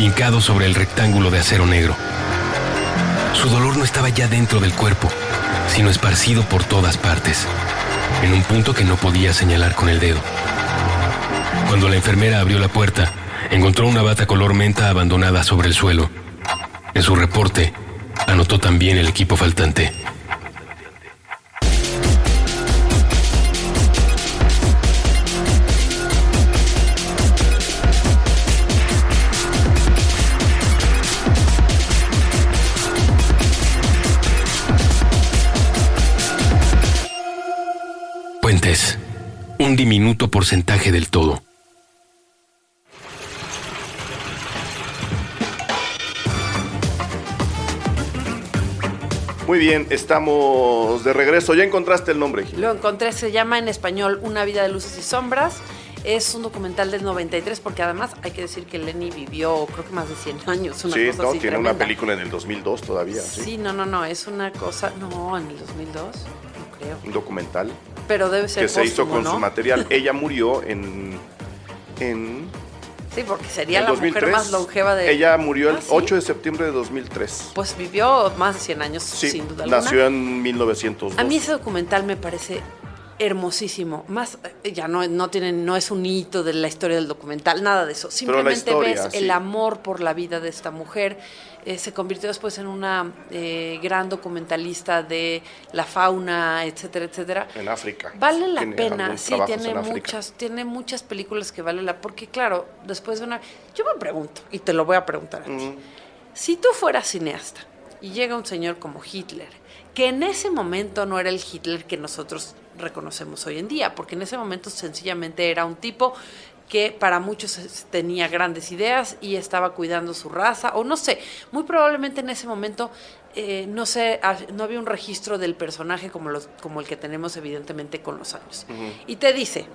hincado sobre el rectángulo de acero negro. Su dolor no estaba ya dentro del cuerpo, sino esparcido por todas partes, en un punto que no podía señalar con el dedo. Cuando la enfermera abrió la puerta, encontró una bata color menta abandonada sobre el suelo. En su reporte, anotó también el equipo faltante. Puentes, un diminuto porcentaje del todo.
Muy bien, estamos de regreso. ¿Ya encontraste el nombre, Gil?
Lo encontré, se llama en español Una vida de luces y sombras. Es un documental del 93, porque además hay que decir que Lenny vivió, creo que más de 100 años, una
Sí,
cosa
no,
así
tiene
tremenda.
una película en el 2002 todavía.
Sí, no, es una cosa, no, en el 2002, no creo.
Un documental
Pero debe ser
que se hizo
póstumo,
con
¿no?
su material. Ella murió en
Sí, porque sería
el
la
2003.
mujer más longeva de...
Ella murió el
¿sí?
8 de septiembre de 2003.
Pues vivió más de 100 años,
Sí,
sin duda alguna.
nació en 1902.
A mí ese documental me parece hermosísimo. Más, ya no es un hito de la historia del documental, nada de eso.
Pero la
Simplemente
historia,
ves
sí.
el amor por la vida de esta mujer. Se convirtió después en una gran documentalista de la fauna, etcétera, etcétera.
En África.
Vale la
Tiene
pena,
algunos
sí,
trabajos en África.
tiene muchas películas que vale la... Porque claro, después de una... Yo me pregunto, y te lo voy a preguntar a ti. Si tú fueras cineasta y llega un señor como Hitler, que en ese momento no era el Hitler que nosotros reconocemos hoy en día, porque en ese momento sencillamente era un tipo que para muchos tenía grandes ideas y estaba cuidando su raza, o no sé, muy probablemente en ese momento, no había un registro del personaje como el que tenemos evidentemente con los años. Y te dice,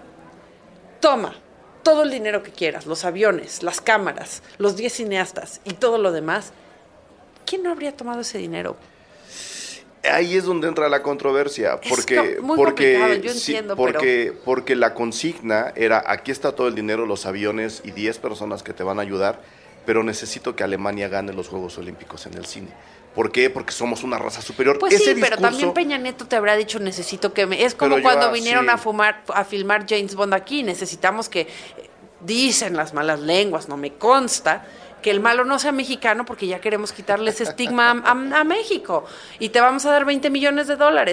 toma todo el dinero que quieras, los aviones, las cámaras, los 10 cineastas y todo lo demás. ¿Quién no habría tomado ese dinero?
Ahí es donde entra la controversia,
Es
porque
muy complicado, yo entiendo,
porque la consigna era, aquí está todo el dinero, los aviones y 10 personas que te van a ayudar, pero necesito que Alemania gane los Juegos Olímpicos en el cine. ¿Por qué? Porque somos una raza superior.
Pues
Ese
sí, pero
discurso,
también Peña Nieto te habrá dicho, necesito que me... Es como
Pero
cuando
yo,
vinieron
sí.
a filmar James Bond aquí, necesitamos que... Dicen las malas lenguas, no me consta, que el malo no sea mexicano porque ya queremos quitarle ese estigma a México y te vamos a dar $20 millones.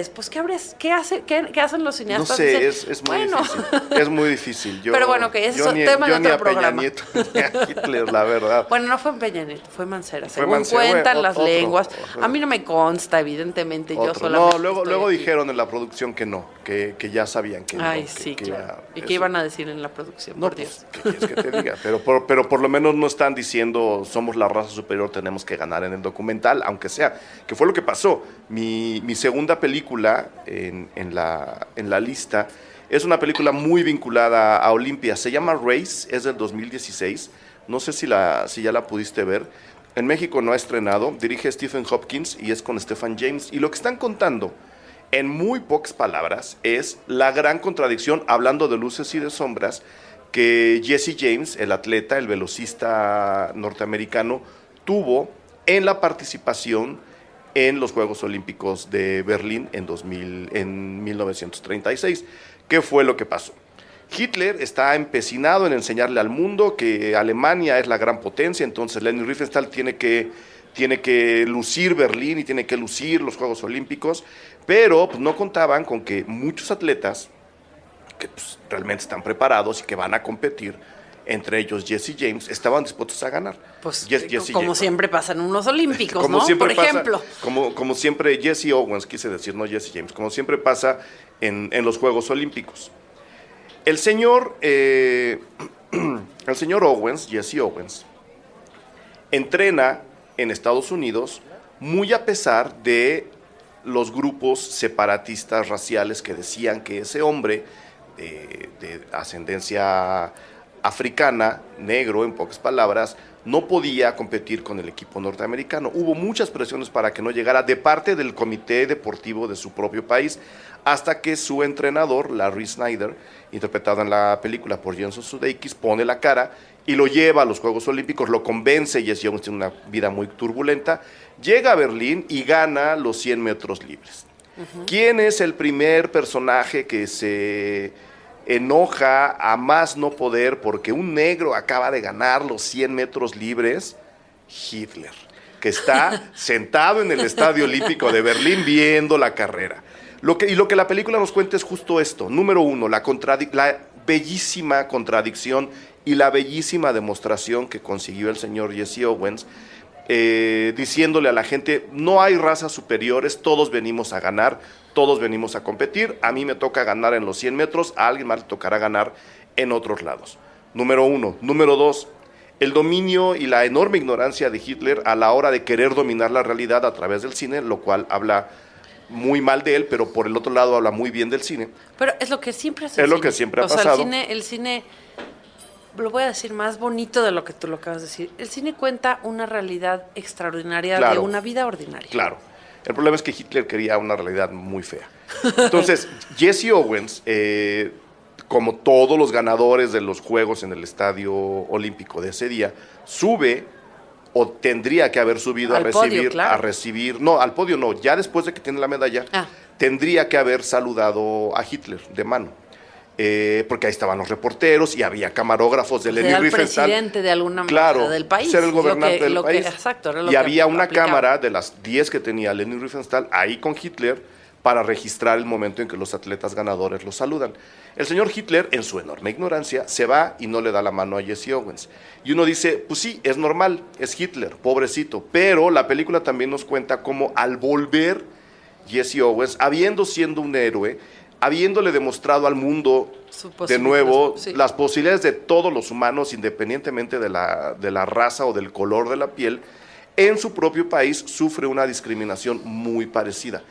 Pues ¿qué hacen los
no
cineastas?
sé,
Dicen,
es muy difícil. Es muy difícil.
Pero bueno, que ese es tema de
yo ni
otro
a Peña
programa.
Nieto, ni a Hitler, la verdad.
Bueno, no fue Peña Nieto, fue Mancera,
Fue
según
Mancera,
cuentan
bueno,
las
otro.
lenguas. A mí no me consta, evidentemente, yo
Otro.
solamente
No,
estoy
luego
aquí.
dijeron en la producción que no, que ya sabían que
Ay,
no.
sí,
que
claro. ¿Y
eso.
qué iban a decir en la producción?
No,
por Dios.
pues, ¿qué quieres que te diga? Pero por lo menos no están diciendo somos la raza superior, tenemos que ganar en el documental, aunque sea, que fue lo que pasó. Mi segunda película en la lista es una película muy vinculada a Olimpia, se llama Race, es del 2016, no sé si ya la pudiste ver. En México no ha estrenado, dirige Stephen Hopkins y es con Stephen James, y lo que están contando en muy pocas palabras es la gran contradicción, hablando de luces y de sombras, que Jesse James, el atleta, el velocista norteamericano, tuvo en la participación en los Juegos Olímpicos de Berlín en 1936. ¿Qué fue lo que pasó? Hitler está empecinado en enseñarle al mundo que Alemania es la gran potencia, entonces Leni Riefenstahl tiene que lucir Berlín y tiene que lucir los Juegos Olímpicos, pero pues, no contaban con que muchos atletas que pues, realmente están preparados y que van a competir, entre ellos Jesse James, estaban dispuestos a ganar.
Pues
Jesse
como
James.
siempre pasa en unos olímpicos,
Como
¿no?
siempre
Por
pasa,
ejemplo.
como siempre, Jesse Owens, quise decir, no Jesse James, como siempre pasa en los Juegos Olímpicos. El señor Owens, Jesse Owens, entrena en Estados Unidos muy a pesar de los grupos separatistas raciales que decían que ese hombre de ascendencia africana, negro en pocas palabras, no podía competir con el equipo norteamericano. Hubo muchas presiones para que no llegara de parte del comité deportivo de su propio país, hasta que su entrenador, Larry Snyder, interpretado en la película por Jason Sudeikis, pone la cara y lo lleva a los Juegos Olímpicos, lo convence. Jesse Owens tiene una vida muy turbulenta, llega a Berlín y gana los 100 metros libres. ¿Quién es el primer personaje que se enoja a más no poder porque un negro acaba de ganar los 100 metros libres? Hitler, que está sentado en el Estadio Olímpico de Berlín viendo la carrera. Lo que la película nos cuenta es justo esto. Número uno, la bellísima contradicción y la bellísima demostración que consiguió el señor Jesse Owens, diciéndole a la gente, no hay razas superiores, todos venimos a ganar, todos venimos a competir, a mí me toca ganar en los 100 metros, a alguien más le tocará ganar en otros lados. Número uno. Número dos, el dominio y la enorme ignorancia de Hitler a la hora de querer dominar la realidad a través del cine, lo cual habla muy mal de él, pero por el otro lado habla muy bien del cine.
Pero es lo que siempre hace.
Es lo que siempre ha pasado.
O sea, el cine, lo voy a decir más bonito de lo que tú lo acabas de decir. El cine cuenta una realidad extraordinaria de una vida ordinaria.
Claro. El problema es que Hitler quería una realidad muy fea. Entonces, Jesse Owens, como todos los ganadores de los Juegos en el Estadio Olímpico de ese día, sube o tendría que haber subido
al podio, claro.
No, al podio no, ya después de que tiene la medalla, tendría que haber saludado a Hitler de mano. Porque ahí estaban los reporteros y había camarógrafos de Leni Riefenstahl.
El presidente de alguna manera del país.
Ser el gobernante del país.
Exacto, era lo
y
que
había una
aplicaba.
cámara de las 10 que tenía Leni Riefenstahl ahí con Hitler para registrar el momento en que los atletas ganadores los saludan. El señor Hitler, en su enorme ignorancia, se va y no le da la mano a Jesse Owens. Y uno dice, pues sí, es normal, es Hitler, pobrecito. Pero la película también nos cuenta cómo al volver Jesse Owens, habiendo sido un héroe, habiéndole demostrado al mundo de nuevo las posibilidades de todos los humanos, independientemente de la raza o del color de la piel, en su propio país sufre una discriminación muy parecida.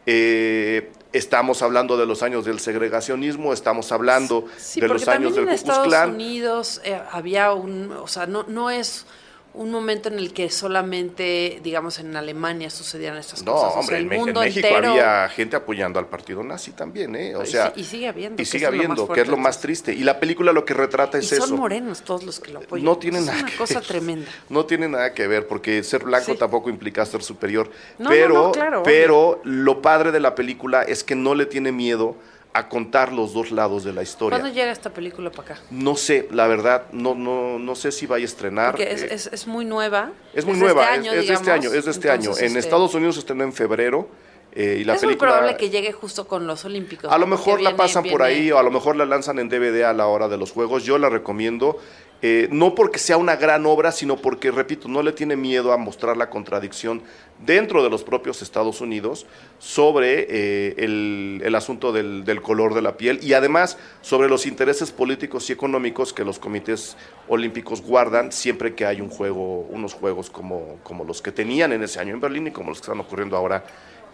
Estamos hablando de los años del segregacionismo, estamos hablando de los años del Ku Klux Klan.
En Estados Unidos había o sea, no es un momento en el que solamente, digamos, en Alemania sucedían estas cosas.
No, hombre,
o sea,
en México
entero
había gente apoyando al partido nazi también, ¿eh? O sea,
y sigue habiendo.
Y sigue habiendo, que es lo más triste. Y la película lo que retrata es eso.
Y son morenos todos los que lo apoyan.
No tiene nada
es una cosa tremenda.
No tiene nada que ver, porque ser blanco tampoco implica ser superior.
No,
pero,
claro,
pero lo padre de la película es que no le tiene miedo a contar los dos lados de la historia.
¿Cuándo llega esta película para acá?
No sé, la verdad, no sé si vaya a estrenar.
Porque es muy nueva.
Es muy nueva,
es
de este año.
Entonces,
En Estados Unidos se estrenó en febrero. Y la
es
película,
muy probable que llegue justo con los Olímpicos.
A lo mejor la pasan por ahí, o a lo mejor la lanzan en DVD a la hora de los Juegos. Yo la recomiendo. No porque sea una gran obra, sino porque, repito, no le tiene miedo a mostrar la contradicción dentro de los propios Estados Unidos sobre el asunto del color de la piel y además sobre los intereses políticos y económicos que los comités olímpicos guardan siempre que hay unos juegos como los que tenían en ese año en Berlín y como los que están ocurriendo ahora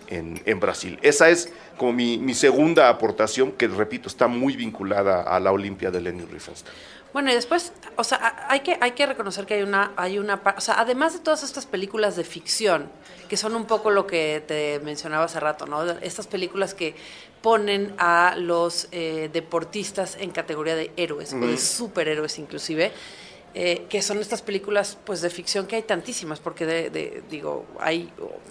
en Brasil. Esa es como mi segunda aportación, que repito, está muy vinculada a la Olimpia de Leni Riefenstahl.
Bueno, y después, o sea, hay que reconocer que o sea, además de todas estas películas de ficción, que son un poco lo que te mencionaba hace rato, ¿no? Estas películas que ponen a los deportistas en categoría de héroes, o de superhéroes inclusive, que son estas películas pues de ficción, que hay tantísimas, porque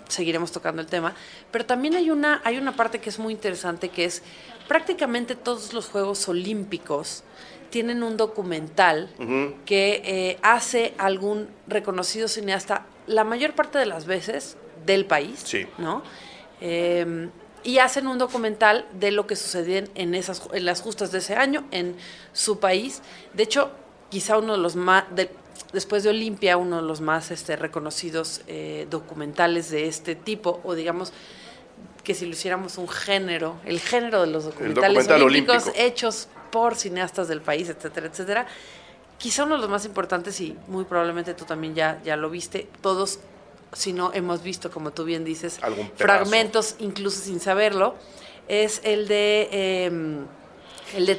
seguiremos tocando el tema, pero también hay una parte que es muy interesante, que es prácticamente todos los Juegos Olímpicos tienen un documental que hace algún reconocido cineasta, la mayor parte de las veces del país,
sí,
¿no? Y hacen un documental de lo que sucedía en las justas de ese año en su país. De hecho, quizá uno de los más, después de Olimpia, uno de los más reconocidos documentales de este tipo, o digamos que si lo hiciéramos un género, el género de los documentales olímpicos olímpico, hechos por cineastas del país, etcétera, etcétera. Quizá uno de los más importantes, y muy probablemente tú también ya lo viste, todos, si no hemos visto, como tú bien dices, fragmentos, incluso sin saberlo, es el de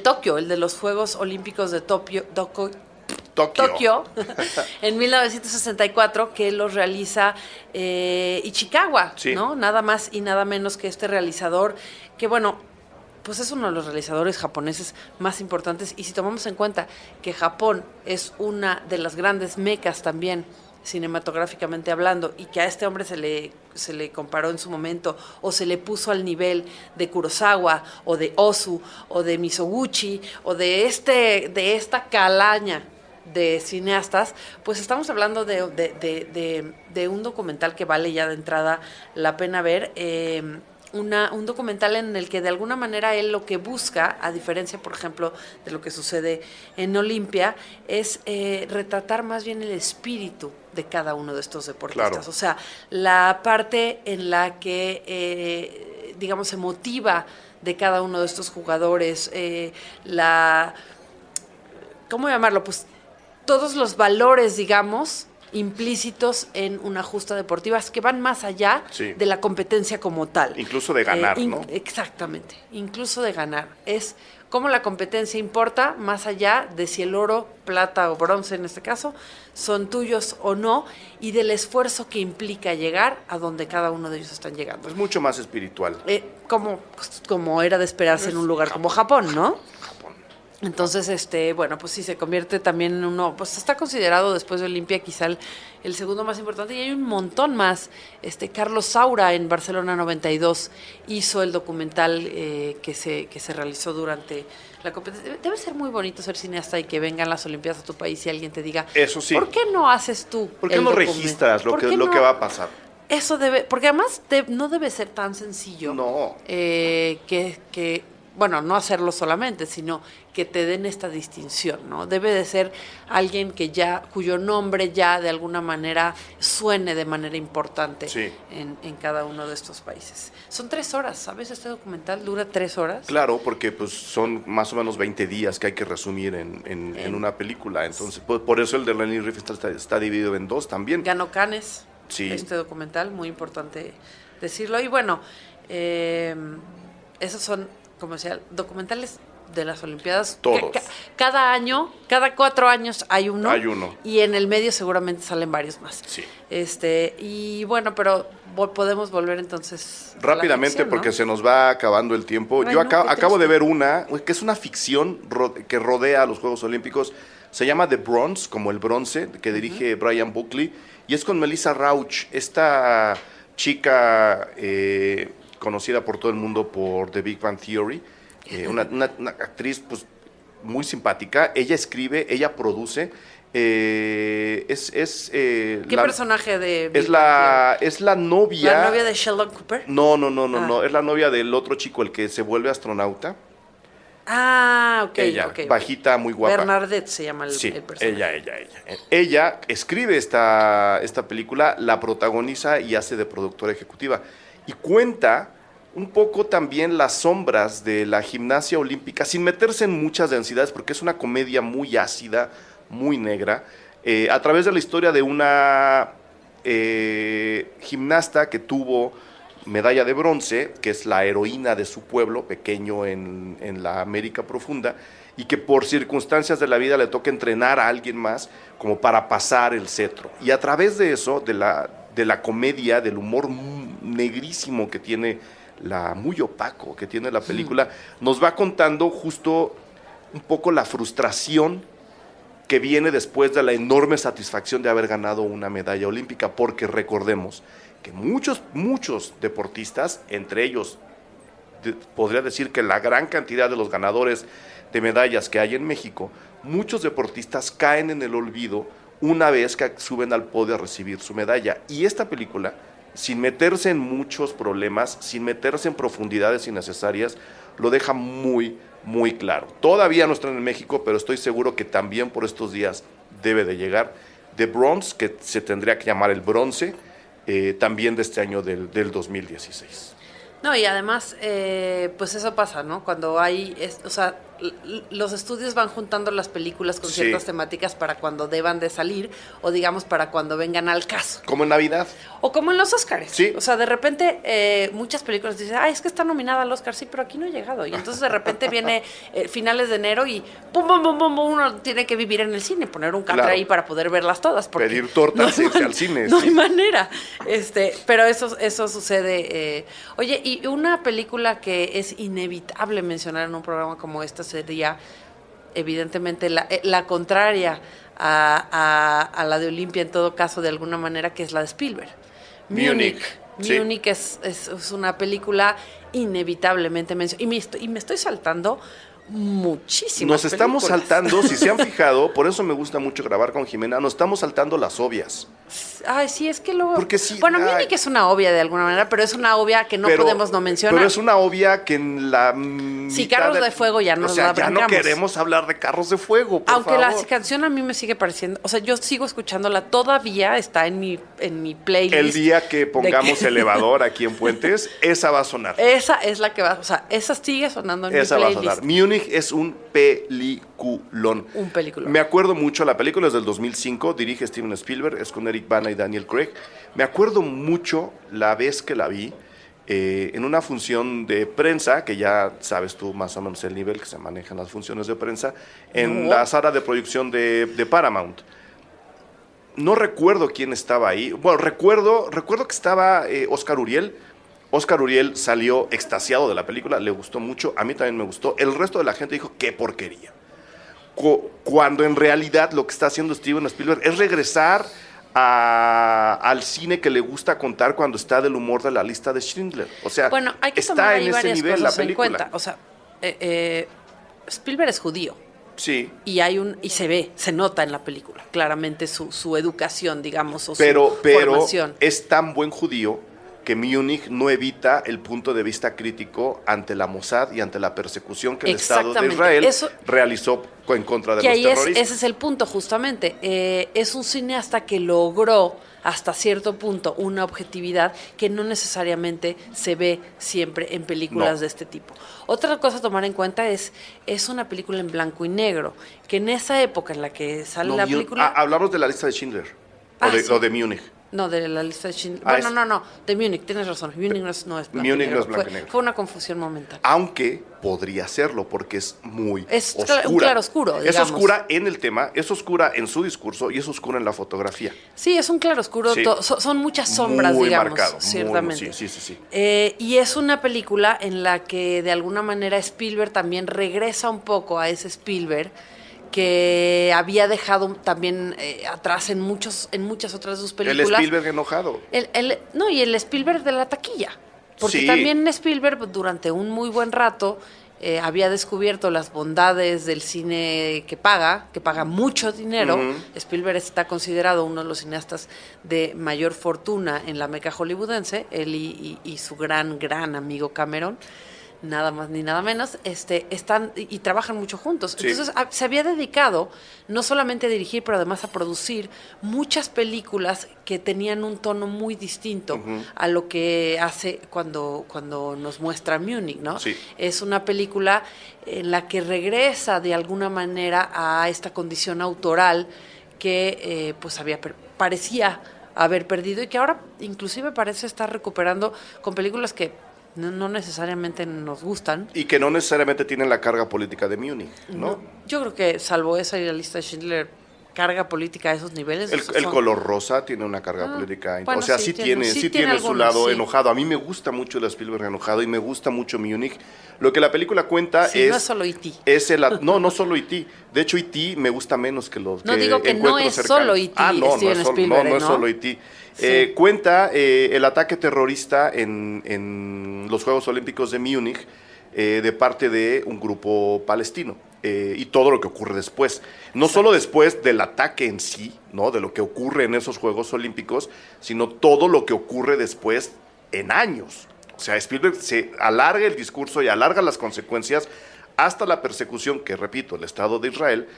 Tokio, el de los Juegos Olímpicos de Tokio en 1964, que los realiza Ichikawa,
sí,
¿no? Nada más y nada menos que este realizador, que bueno, pues es uno de los realizadores japoneses más importantes, y si tomamos en cuenta que Japón es una de las grandes mecas también cinematográficamente hablando, y que a este hombre se le comparó en su momento, o se le puso al nivel de Kurosawa, o de Ozu, o de Mizoguchi, o de esta calaña de cineastas, pues estamos hablando de un documental que vale ya de entrada la pena ver, un documental en el que de alguna manera él lo que busca, a diferencia, por ejemplo, de lo que sucede en Olimpia, es retratar más bien el espíritu de cada uno de estos deportistas.
Claro.
O sea, la parte en la que, digamos, se motiva de cada uno de estos jugadores, ¿cómo llamarlo? Pues todos los valores, digamos, implícitos en una justa deportiva, que van más allá, sí, de la competencia como tal.
Incluso de ganar, ¿no?
Exactamente, incluso de ganar. Es cómo la competencia importa, más allá de si el oro, plata o bronce en este caso, son tuyos o no, y del esfuerzo que implica llegar a donde cada uno de ellos están llegando.
Es mucho más espiritual.
Como era de esperarse en un lugar como Japón, ¿no? Entonces, bueno, pues sí, se convierte también en uno, pues está considerado después de Olimpia quizá el segundo más importante, y hay un montón más. Carlos Saura en Barcelona 92 hizo el documental que se realizó durante la competencia. Debe ser muy bonito ser cineasta y que vengan las Olimpiadas a tu país y alguien te diga,
eso sí,
¿por qué no haces tú?
¿Por qué no registras lo que va a pasar?
Eso porque además no debe ser tan sencillo.
No.
Bueno, no hacerlo solamente, sino que te den esta distinción, ¿no? Debe de ser alguien cuyo nombre ya de alguna manera suene de manera importante, sí, en cada uno de estos países. Son 3 horas, ¿sabes? Este documental dura 3 horas.
Claro, porque pues son más o menos 20 días que hay que resumir en una película. Entonces, por eso el de Leni Riefenstahl está dividido en 2 también.
Ganó Cannes,
sí,
este documental, muy importante decirlo. Y bueno, esos son, como decía, documentales de las Olimpiadas.
Todos.
Cada año, cada 4 años hay uno.
Hay uno.
Y en el medio seguramente salen varios más.
Sí.
Y bueno, pero podemos volver entonces
rápidamente, ficción, porque, ¿no?, se nos va acabando el tiempo. Yo acabo de ver una, que es una ficción que rodea a los Juegos Olímpicos. Se llama The Bronze, como el bronce, que dirige Brian Buckley. Y es con Melissa Rauch, esta chica conocida por todo el mundo por The Big Bang Theory, una actriz pues muy simpática. Ella escribe, ella produce. ¿Qué
personaje de
Big Bang Theory? Es la novia.
¿La novia de Sheldon Cooper?
No, es la novia del otro chico, el que se vuelve astronauta.
Ok.
Ella, bajita, muy guapa.
Bernadette se llama el personaje.
Ella escribe esta película, la protagoniza y hace de productora ejecutiva. Y cuenta un poco también las sombras de la gimnasia olímpica, sin meterse en muchas densidades, porque es una comedia muy ácida, muy negra, a través de la historia de una gimnasta que tuvo medalla de bronce, que es la heroína de su pueblo, pequeño en la América profunda, y que por circunstancias de la vida le toca entrenar a alguien más como para pasar el cetro. Y a través de eso, de la comedia, del humor negrísimo que tiene, muy opaco que tiene la película, nos va contando justo un poco la frustración que viene después de la enorme satisfacción de haber ganado una medalla olímpica, porque recordemos que muchos deportistas, entre ellos podría decir que la gran cantidad de los ganadores de medallas que hay en México, muchos deportistas caen en el olvido una vez que suben al podio a recibir su medalla. Y esta película, sin meterse en muchos problemas, sin meterse en profundidades innecesarias, lo deja muy, muy claro. Todavía no están en México, pero estoy seguro que también por estos días debe de llegar. The Bronze, que se tendría que llamar el bronce, también de este año del 2016.
No, y además, pues eso pasa, ¿no? Cuando o sea, los estudios van juntando las películas con ciertas temáticas para cuando deban de salir, o digamos para cuando vengan al caso.
Como en Navidad.
O como en los Óscares.
Sí.
O sea, de repente muchas películas dicen, es que está nominada al Óscar, sí, pero aquí no ha llegado. Y entonces de repente viene finales de enero y pum, pum, pum, pum, uno tiene que vivir en el cine, poner un catre ahí para poder verlas todas.
Pedir tortas al cine.
No hay manera. Pero eso sucede. Oye, y una película que es inevitable mencionar en un programa como este sería, evidentemente, la contraria a la de Olimpia, en todo caso, de alguna manera, que es la de Spielberg. Múnich.
Sí.
Múnich es una película inevitablemente mencionada. Y me estoy saltando muchísimas
Nos estamos
películas.
saltando, si se han fijado, por eso me gusta mucho grabar con Jimena, nos estamos saltando las obvias.
Ay, sí, es que luego...
Porque sí,
Múnich es una obvia de alguna manera, pero es una obvia que no podemos no mencionar.
Pero es una obvia que en la
Carros de Fuego ya nos la
ya no
brincamos.
queremos hablar de Carros de Fuego, por
Aunque
favor.
la canción a mí me sigue pareciendo... O sea, yo sigo escuchándola, todavía está en mi playlist.
El día que pongamos elevador aquí en Puentes, esa va a sonar.
Esa es la que va... O sea, esa sigue sonando en
Esa
mi
va a
playlist.
sonar. Múnich es un peliculón.
Un peliculón.
Me acuerdo mucho, la película es del 2005, dirige Steven Spielberg, es con Eric Bana y Daniel Craig. Me acuerdo mucho la vez que la vi en una función de prensa, que ya sabes tú más o menos el nivel que se manejan las funciones de prensa, en la sala de producción de Paramount. No recuerdo quién estaba ahí. Bueno, recuerdo que estaba Oscar Uriel. Oscar Uriel salió extasiado de la película, le gustó mucho, a mí también me gustó. El resto de la gente dijo, qué porquería. Cuando en realidad lo que está haciendo Steven Spielberg es regresar al cine que le gusta contar cuando está del humor de La Lista de Schindler. O sea,
bueno, hay que
está
tomar
en
ahí
ese
varias
nivel la
cosas en
película.
cuenta. O sea, Spielberg es judío.
Sí.
Y se nota en la película, claramente su educación, digamos, o
pero
su formación.
Es tan buen judío que Múnich no evita el punto de vista crítico ante la Mossad y ante la persecución que el Estado de Israel realizó en contra de los terroristas.
Ese es el punto, justamente. Es un cineasta que logró hasta cierto punto una objetividad que no necesariamente se ve siempre en películas de este tipo. Otra cosa a tomar en cuenta es una película en blanco y negro, que en esa época en la que sale la película...
hablamos de La Lista de Schindler, o de Múnich.
No, de La Lista de Schindler. Bueno, no, de Múnich, tienes razón. Múnich no es blanco y negro.
No es blanco y negro.
Fue una confusión momentánea.
Aunque podría serlo, porque es muy oscura.
Un claroscuro, digamos.
Es oscura en el tema, es oscura en su discurso y es oscura en la fotografía.
Sí, es un claroscuro. Sí. Son muchas sombras,
muy
digamos,
marcado,
ciertamente.
Sí.
Y es una película en la que, de alguna manera, Spielberg también regresa un poco a ese Spielberg que había dejado también atrás en muchas otras de sus películas.
El Spielberg enojado.
Y el Spielberg de la taquilla. Porque también Spielberg durante un muy buen rato había descubierto las bondades del cine que paga mucho dinero. Uh-huh. Spielberg está considerado uno de los cineastas de mayor fortuna en la meca hollywoodense, él y su gran amigo Cameron. Nada más ni nada menos, están y trabajan mucho juntos. Sí. Entonces se había dedicado no solamente a dirigir, pero además a producir muchas películas que tenían un tono muy distinto a lo que hace cuando nos muestra Múnich, ¿no?
Sí.
Es una película en la que regresa de alguna manera a esta condición autoral que parecía haber perdido y que ahora inclusive parece estar recuperando con películas que no necesariamente nos gustan.
Y que no necesariamente tienen la carga política de Múnich, ¿no?
Yo creo que salvo esa y La Lista de Schindler carga política a esos niveles.
El color rosa tiene una carga política.
Bueno,
o sea,
sí
tiene su
algunos,
lado enojado. A mí me gusta mucho el Spielberg enojado y me gusta mucho Múnich. Lo que la película cuenta
no es solo E.T.
No solo E.T. De hecho, E.T. me gusta menos que los
No digo que no es
cercanos.
solo E.T. Steven Spielberg,
no es solo E.T. Sí. Cuenta el ataque terrorista en los Juegos Olímpicos de Múnich de parte de un grupo palestino. Y todo lo que ocurre después. No solo después del ataque en sí, ¿no? De lo que ocurre en esos Juegos Olímpicos, sino todo lo que ocurre después en años. O sea, Spielberg se alarga el discurso y alarga las consecuencias hasta la persecución que, repito, el Estado de Israel,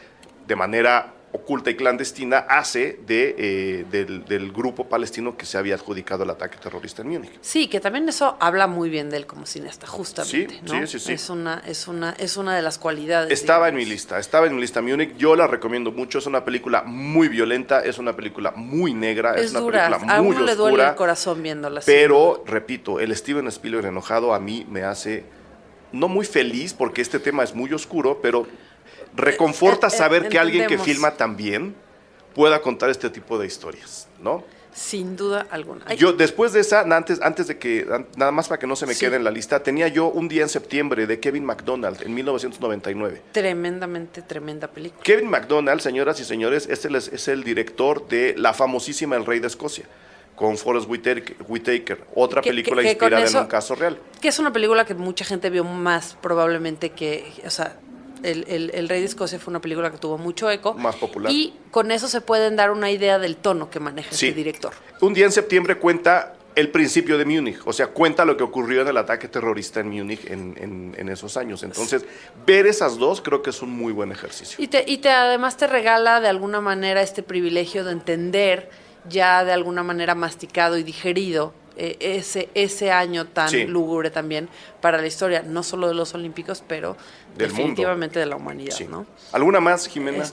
de manera oculta y clandestina, hace del grupo palestino que se había adjudicado el ataque terrorista en Múnich.
Sí, que también eso habla muy bien de él como cineasta, justamente,
sí,
¿no?
Sí.
Es una de las cualidades.
Estaba en mi lista Múnich, yo la recomiendo mucho, es una película muy violenta, es una película muy negra, es una
dura,
película
a
muy
uno
oscura.
le duele el corazón viéndola.
Pero, repito, el Steven Spielberg enojado a mí me hace, no muy feliz, porque este tema es muy oscuro, pero reconforta saber que alguien que filma tan bien pueda contar este tipo de historias, ¿no?
Sin duda alguna.
Yo, después de esa, antes de que, nada más para que no se me quede en la lista, tenía yo Un día en septiembre de Kevin MacDonald en 1999.
Tremenda película.
Kevin MacDonald, señoras y señores, es el director de la famosísima El Rey de Escocia, con Forest Whitaker, otra película inspirada en un caso real.
Que es una película que mucha gente vio más probablemente que, o sea, el Rey de Escocia fue una película que tuvo mucho eco.
Más popular.
Y con eso se pueden dar una idea del tono que maneja este director.
Un día en septiembre cuenta el principio de Múnich, o sea, cuenta lo que ocurrió en el ataque terrorista en Múnich en esos años. Entonces, ver esas dos creo que es un muy buen ejercicio.
Y además te regala de alguna manera este privilegio de entender ya de alguna manera masticado y digerido ese año tan lúgubre también para la historia, no solo de los Olímpicos, pero definitivamente de la humanidad, ¿no?
¿Alguna más, Jimena?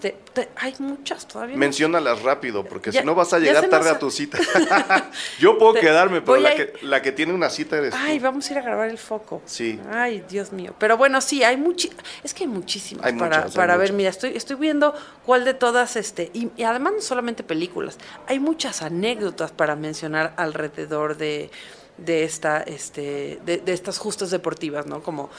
Hay muchas todavía.
Menciónalas rápido, porque si no vas a llegar tarde a tu cita. Yo puedo quedarme, pero la que tiene una cita eres tú.
Vamos a ir a grabar El Foco.
Sí.
Ay, Dios mío. Pero bueno, sí, es que hay muchísimas para ver. Mira, estoy viendo cuál de todas, y además no solamente películas, hay muchas anécdotas para mencionar alrededor de estas justas deportivas, ¿no? Como,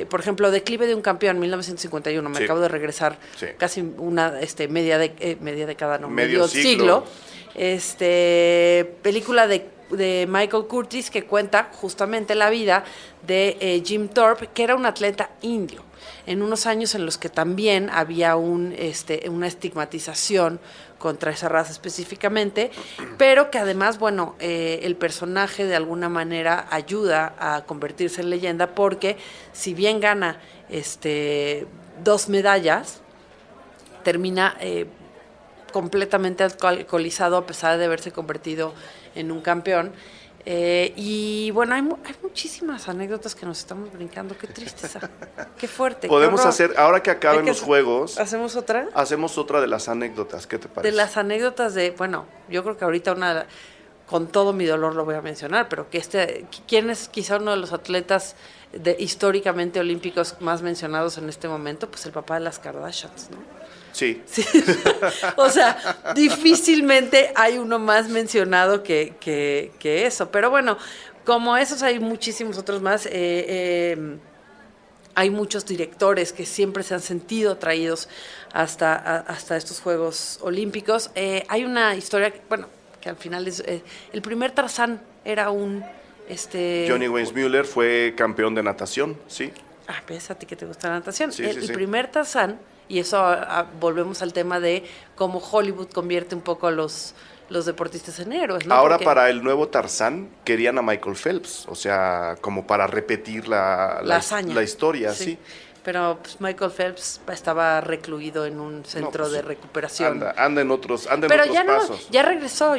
por ejemplo, Declive de un campeón, 1951. Me acabo de regresar casi una media década, no, medio siglo. Película de Michael Curtis que cuenta justamente la vida de Jim Thorpe, que era un atleta indio, en unos años en los que también había una estigmatización contra esa raza específicamente, pero que además, bueno, el personaje de alguna manera ayuda a convertirse en leyenda, porque si bien gana 2 medallas, termina completamente alcoholizado a pesar de haberse convertido en un campeón. Y bueno, hay muchísimas anécdotas que nos estamos brincando. Qué tristeza, qué fuerte.
Podemos hacer, ahora que acaben los juegos,
¿hacemos otra?
Hacemos otra de las anécdotas, ¿qué te parece?
De las anécdotas bueno, yo creo que ahorita con todo mi dolor lo voy a mencionar, pero ¿quién es quizá uno de los atletas históricamente olímpicos más mencionados en este momento? Pues el papá de las Kardashians, ¿no?
Sí.
O sea, difícilmente hay uno más mencionado que eso. Pero bueno, como esos hay muchísimos otros más. Hay muchos directores que siempre se han sentido atraídos hasta estos Juegos Olímpicos. Hay una historia, que al final es el primer Tarzán era un...
Johnny Weissmuller fue campeón de natación, sí.
¿Ves a ti que te gusta la natación?
Sí,
el primer Tarzán, y eso volvemos al tema de cómo Hollywood convierte un poco a los deportistas en héroes, ¿no?
Ahora para el nuevo Tarzán querían a Michael Phelps, o sea, como para repetir la hazaña, la historia, sí.
Pero pues, Michael Phelps estaba recluido en un centro de recuperación.
Anda en otros pasos.
Pero ya regresó,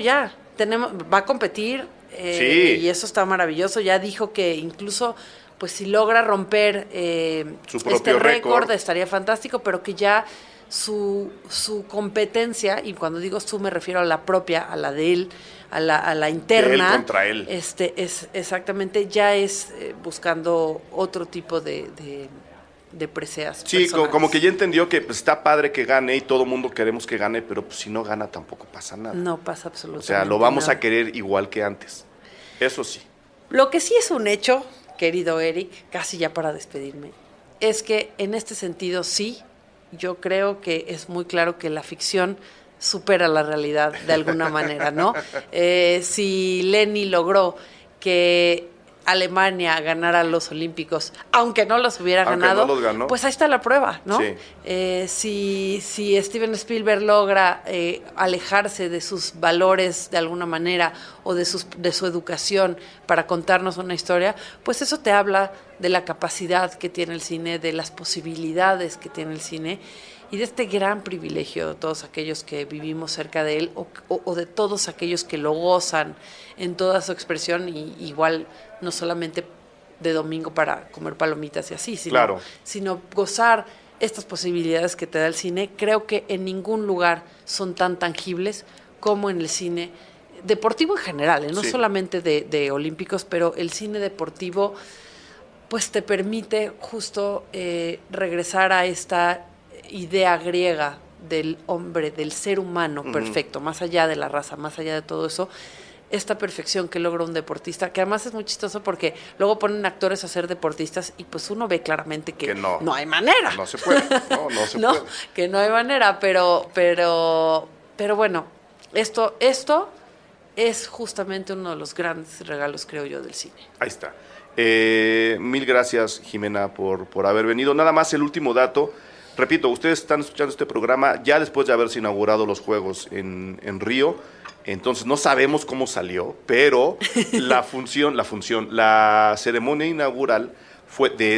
va a competir, y eso está maravilloso. Ya dijo que incluso, pues si logra romper este récord estaría fantástico, pero que ya su competencia, y cuando digo su me refiero a la propia, a la de él, a la interna,
de él contra él.
Es exactamente, ya es buscando otro tipo de de preseas.
Sí,
personales.
como que ya entendió que pues, está padre que gane y todo mundo queremos que gane, pero pues, si no gana tampoco pasa nada.
No pasa absolutamente
O sea, lo vamos
nada.
a querer igual que antes. Eso sí.
Lo que sí es un hecho, querido Eric, casi ya para despedirme, es que en este sentido sí, yo creo que es muy claro que la ficción supera la realidad de alguna manera, ¿no? Si Lenny logró que Alemania ganara los Olímpicos, aunque no los hubiera
Aunque
ganado,
no los ganó.
pues ahí está la prueba, ¿no?
Sí.
Si Steven Spielberg logra alejarse de sus valores de alguna manera o de su educación para contarnos una historia, pues eso te habla de la capacidad que tiene el cine, de las posibilidades que tiene el cine y de este gran privilegio de todos aquellos que vivimos cerca de él o de todos aquellos que lo gozan en toda su expresión y igual no solamente de domingo para comer palomitas y así,
Claro.
sino gozar estas posibilidades que te da el cine. Creo que en ningún lugar son tan tangibles como en el cine deportivo en general, no
Sí.
solamente de olímpicos, pero el cine deportivo pues te permite justo regresar a esta idea griega del hombre, del ser humano perfecto, más allá de la raza, más allá de todo eso, esta perfección que logra un deportista, que además es muy chistoso porque luego ponen actores a ser deportistas y pues uno ve claramente que no hay manera.
No se puede. No se puede.
Que no hay manera, pero bueno, esto es justamente uno de los grandes regalos, creo yo, del cine.
Ahí está. Mil gracias, Jimena, por haber venido. Nada más el último dato. Repito, ustedes están escuchando este programa ya después de haberse inaugurado los Juegos en Río. Entonces no sabemos cómo salió, pero la ceremonia inaugural fue de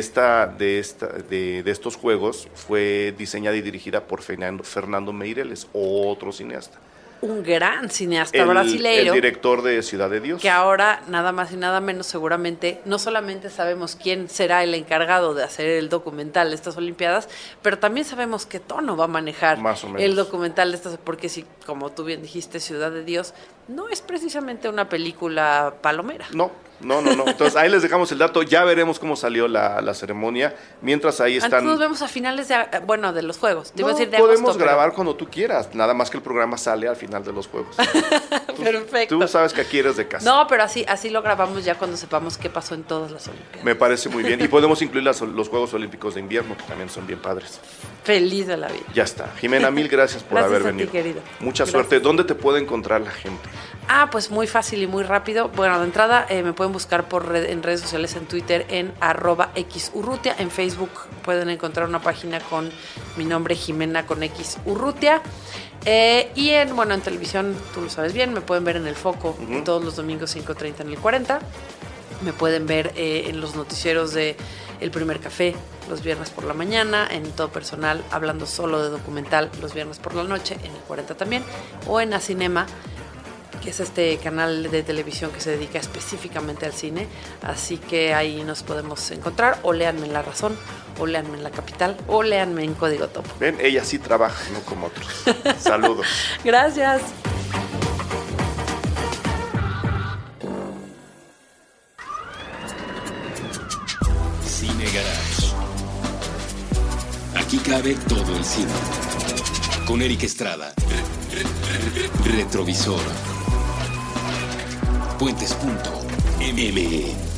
estos Juegos fue diseñada y dirigida por Fernando Meireles, otro cineasta.
Un gran cineasta brasileiro.
El director de Ciudad de Dios.
Que ahora, nada más y nada menos, seguramente, no solamente sabemos quién será el encargado de hacer el documental de estas Olimpiadas, pero también sabemos qué tono va a manejar
Más o menos.
el documental de estas, porque si, como tú bien dijiste, Ciudad de Dios, no es precisamente una película palomera.
No. Entonces ahí les dejamos el dato. Ya veremos cómo salió la ceremonia. Mientras ahí están.
Antes nos vemos a finales de los Juegos. Te iba a decir de
podemos
agosto,
grabar cuando tú quieras. Nada más que el programa sale al final de los Juegos.
Perfecto.
Tú sabes que aquí eres de casa.
No, pero así lo grabamos ya cuando sepamos qué pasó en todas las Olimpiadas.
Me parece muy bien. Y podemos incluir los Juegos Olímpicos de Invierno, que también son bien padres.
Feliz de la vida.
Ya está. Jimena, mil gracias por
Gracias
haber
a ti,
venido.
querido.
Mucha
Gracias.
suerte. ¿Dónde te puede encontrar la gente?
Pues muy fácil y muy rápido. Bueno, de entrada me pueden buscar en redes sociales, en Twitter, en @xurrutia. En Facebook pueden encontrar una página con mi nombre, Jimena con X Urrutia. Y en televisión, tú lo sabes bien, me pueden ver en El Foco todos los domingos 5:30 en el 40. Me pueden ver en los noticieros de El Primer Café los viernes por la mañana, en Todo Personal, hablando solo de documental los viernes por la noche, en el 40 también, o en Acinema, que es este canal de televisión que se dedica específicamente al cine. Así que ahí nos podemos encontrar, o léanme en La Razón, o léanme en La Capital, o léanme en Código Topo.
Ven, ella sí trabaja, no como otros. Saludos.
Gracias.
Cine Garage. Aquí cabe todo el cine. Con Eric Estrada. Retrovisor. Puentes.me